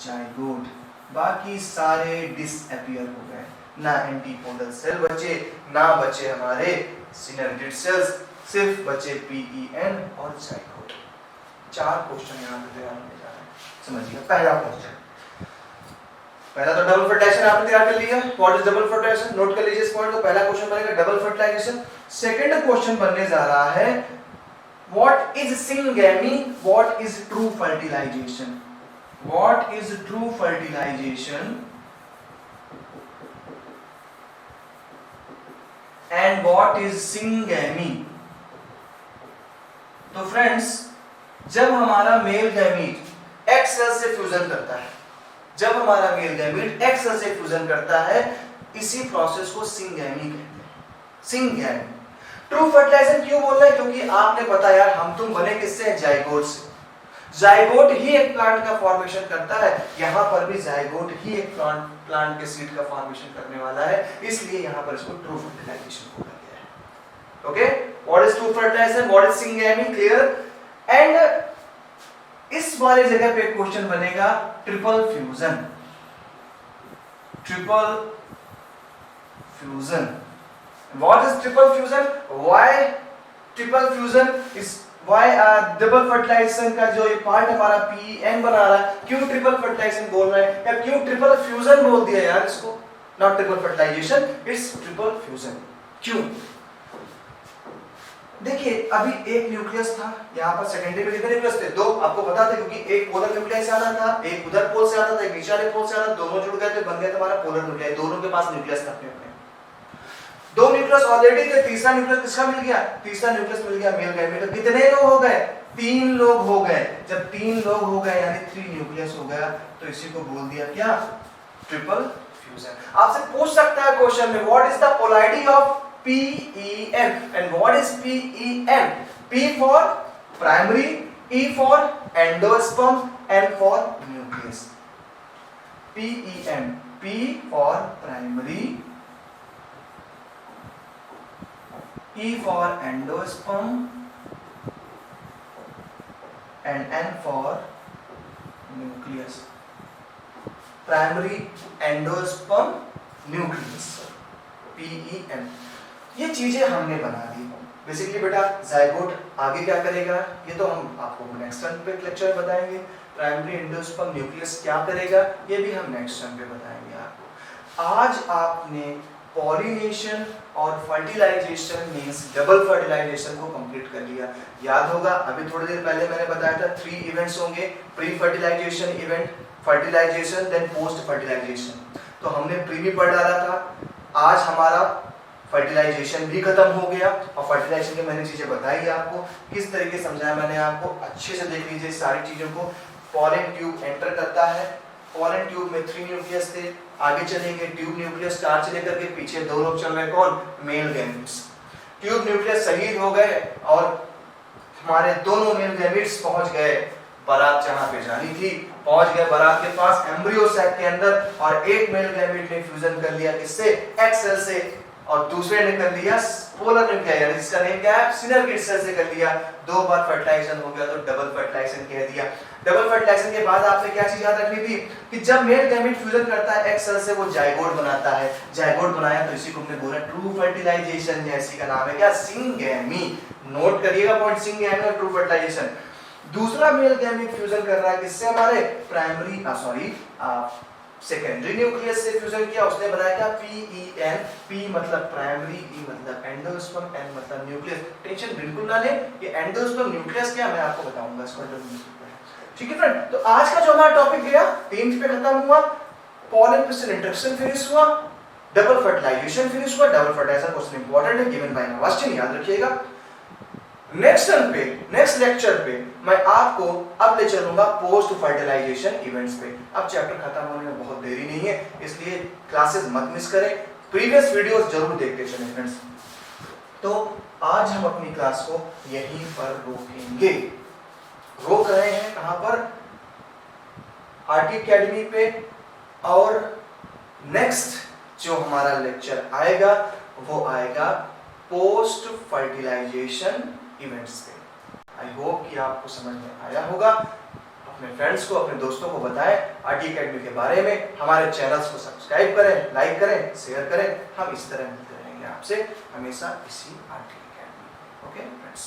जाइगोट। बाकी सारे डिसअपियर हो गए, ना एंटीपोडल सेल बचे, ना बचे हमारे सिनर्जिड सेल्स, सिर्फ बचे PEN और जाइगोट। 4 क्वेश्चन यहाँ पे तैयार होने जा रहे हैं, समझिए। पहला क्वेश्चन, पहला तो डबल फर्टिलाइजेशन आपने तैयार कर लिया। What is double fertilisation, note कर लीजिए इस पॉइंट को। पहला क्वेश्चन बनेगा डबल फर्टिलाइजेशन। सेकंड क्वेश्चन बनने जा रहा है what is syngamy, what is true fertilisation, what is true fertilisation and what is syngamy. तो फ्रेंड्स, जब हमारा मेल गैमीट एक्स सेल से फ्यूजन करता है, जब हमारा मेल गैमीट एक्स सेल से फ्यूजन करता है, इसी प्रोसेस को सिंगेमी कहते हैं, सिंगेमी। ट्रू फर्टिलाइजेशन क्यों बोल रहे हैं, क्योंकि आपने पता यार हम तुम बने किससे, जाइगोट से। जाइगोट ही एक प्लांट का फॉर्मेशन करता है, यहां पर भी जाइगोट ही एक प्लांट के सीड का फॉर्मेशन करने वाला है, इसलिए यहां पर इसको ट्रू फर्टिलाइजेशन बोला गया है। Okay, what is true fertilisation, what is syngamy, clear. And इस वाले जगह पे क्वेश्चन बनेगा triple fusion, triple fusion. What is triple fusion, why triple fusion is, why double fertilisation का जो ये पार्ट हमारा PEN बना रहा है, क्यों ट्रिपल फर्टिलाइजेशन बोल रहे हैं, या क्यों ट्रिपल फ्यूजन बोल दिया यार इसको, not triple fertilisation, it's triple fusion. क्यों, देखिए अभी एक न्यूक्लियस था, यहाँ पर सेकेंडरी में कितने न्यूक्लियस थे, 2, आपको पता था, क्योंकि एक पोलर न्यूक्लियस आना था, एक उधर पोल से आता था, एक नीचे वाले पोल से आता था, दोनों जुड़ गए थे, बन गया हमारा पोलर न्यूक्लियस, दोनों के पास न्यूक्लियस था अपने अपने। 2 न्यूक्लियस ऑलरेडी थे, तीसरा न्यूक्लियस किसका मिल गया, तीसरा न्यूक्लियस मिल गया मेल गैमीट। कितने लोग हो गए, 3 लोग हो गए। जब 3 लोग हो गए यानी 3 न्यूक्लियस हो गया, तो इसी को बोल दिया क्या, ट्रिपल फ्यूजन। आपसे पूछ सकता है क्वेश्चन में what is the polarity of PEN and what is PEN? P for primary, E for endosperm, N for nucleus. PEN, P for primary, E for endosperm and N for nucleus. Primary, endosperm, nucleus. PEN. ये चीजें हमने बना दी। Basically बेटा zygote आगे क्या करेगा, ये तो हम आपको नेक्स्ट टर्म पे लेक्चर में बताएंगे। प्राइमरी एंडोस्पर्म न्यूक्लियस क्या करेगा, ये भी हम नेक्स्ट टर्म पे बताएंगे आपको। आज आपने पॉलिनेशन और फर्टिलाइजेशन मींस डबल फर्टिलाइजेशन को कंप्लीट कर लिया। याद होगा अभी थोड़ी देर पहले मैंने बताया था 3 इवेंट्स होंगे, pre fertilisation event, fertilisation, then post fertilisation. तो हमने प्री भी पढ़ डाला था। आज हमारा फर्टिलाइजेशन भी खत्म हो गया, और फर्टिलाइजेशन की मैंने चीजें बताई आपको, किस तरीके समझाया मैंने आपको, अच्छे से देख लीजिए सारी चीजों को। पॉलन ट्यूब एंटर करता है, पॉलन ट्यूब में 3 न्यूक्लियस थे, आगे चलेंगे ट्यूब न्यूक्लियस स्टार से लेकर के पीछे 2 लोग चल रहे, कौन, मेल गैमीट्स। ट्यूब न्यूक्लियस शहीद हो गए और हमारे दोनों मेल गैमीट्स पहुंच गए बारात जहां पे जानी थी, पहुंच गए बारात के पास एम्ब्रियो सैक के अंदर, और एक मेल गैमीट ने फ्यूजन कर लिया किससे, एक्स सेल से, और दूसरे ने कर लिया पोलर न्यूक्लियस, यानी इसका नेम क्या है, सिनर्जिड सेल से कर लिया। 2 बार फर्टिलाइजेशन हो गया तो डबल फर्टिलाइजेशन कह दिया। डबल फर्टिलाइजेशन के बाद आपने क्या चीज याद रखनी थी कि जब मेल गैमीट फ्यूजन करता है एक्स सेल से, वो जाइगोट बनाता है। जाइगोट बनाया तो इसी को हमने बोला ट्रू फर्टिलाइजेशन, इसी का नाम है क्या, सिंगेमी। नोट करिएगा पॉइंट, सिंगेमी और ट्रू फर्टिलाइजेशन। दूसरा मेल गैमीट फ्यूजन कर रहा है किससे, हमारे प्राइमरी सेकेंडरी न्यूक्लियस से फ्यूजन किया, उसने बनाया क्या, PEN। P मतलब प्राइमरी, E मतलब एंडोस्पर्म, N मतलब न्यूक्लियस। टेंशन बिल्कुल ना ले, ये एंडोस्पर्म न्यूक्लियस क्या मैं आपको बताऊंगा इसको। ठीक है फ्रेंड, तो आज का जो हमारा टॉपिक गया 3 पे खत्म हुआ, पॉलन पिस्टल इंटरेक्शन फिनिश हुआ, डबल फर्टिलाइजेशन फिनिश हुआ। डबल फर्टिलाइजेशन क्वेश्चन इंपॉर्टेंट है, गिवन बाय क्वेश्चन, याद रखिएगा। नेक्स्ट टर्म पे, नेक्स्ट लेक्चर पे मैं आपको अब ले चलूंगा पोस्ट फर्टिलाइजेशन इवेंट्स पे। अब चैप्टर खत्म होने में बहुत देरी नहीं है, इसलिए क्लासेस मत मिस करें, प्रीवियस वीडियोस जरूर देखते चलें फ्रेंड्स। तो आज हम अपनी क्लास को यहीं पर रोकेंगे। रोक रहे हैं कहां पर, आरटी एकेडमी पे, और नेक्स्ट जो हमारा लेक्चर आएगा वो आएगा पोस्ट फर्टिलाइजेशन इवेंट्स पे। आई होप कि आपको समझ में आया होगा। अपने फ्रेंड्स को, अपने दोस्तों को बताएं आरटी अकेडमी के बारे में। हमारे चैनल्स को सब्सक्राइब करें, लाइक करें, शेयर करें। हम इस तरह मिलते रहेंगे आपसे हमेशा इसी आरटी अकेडमी। Okay friends.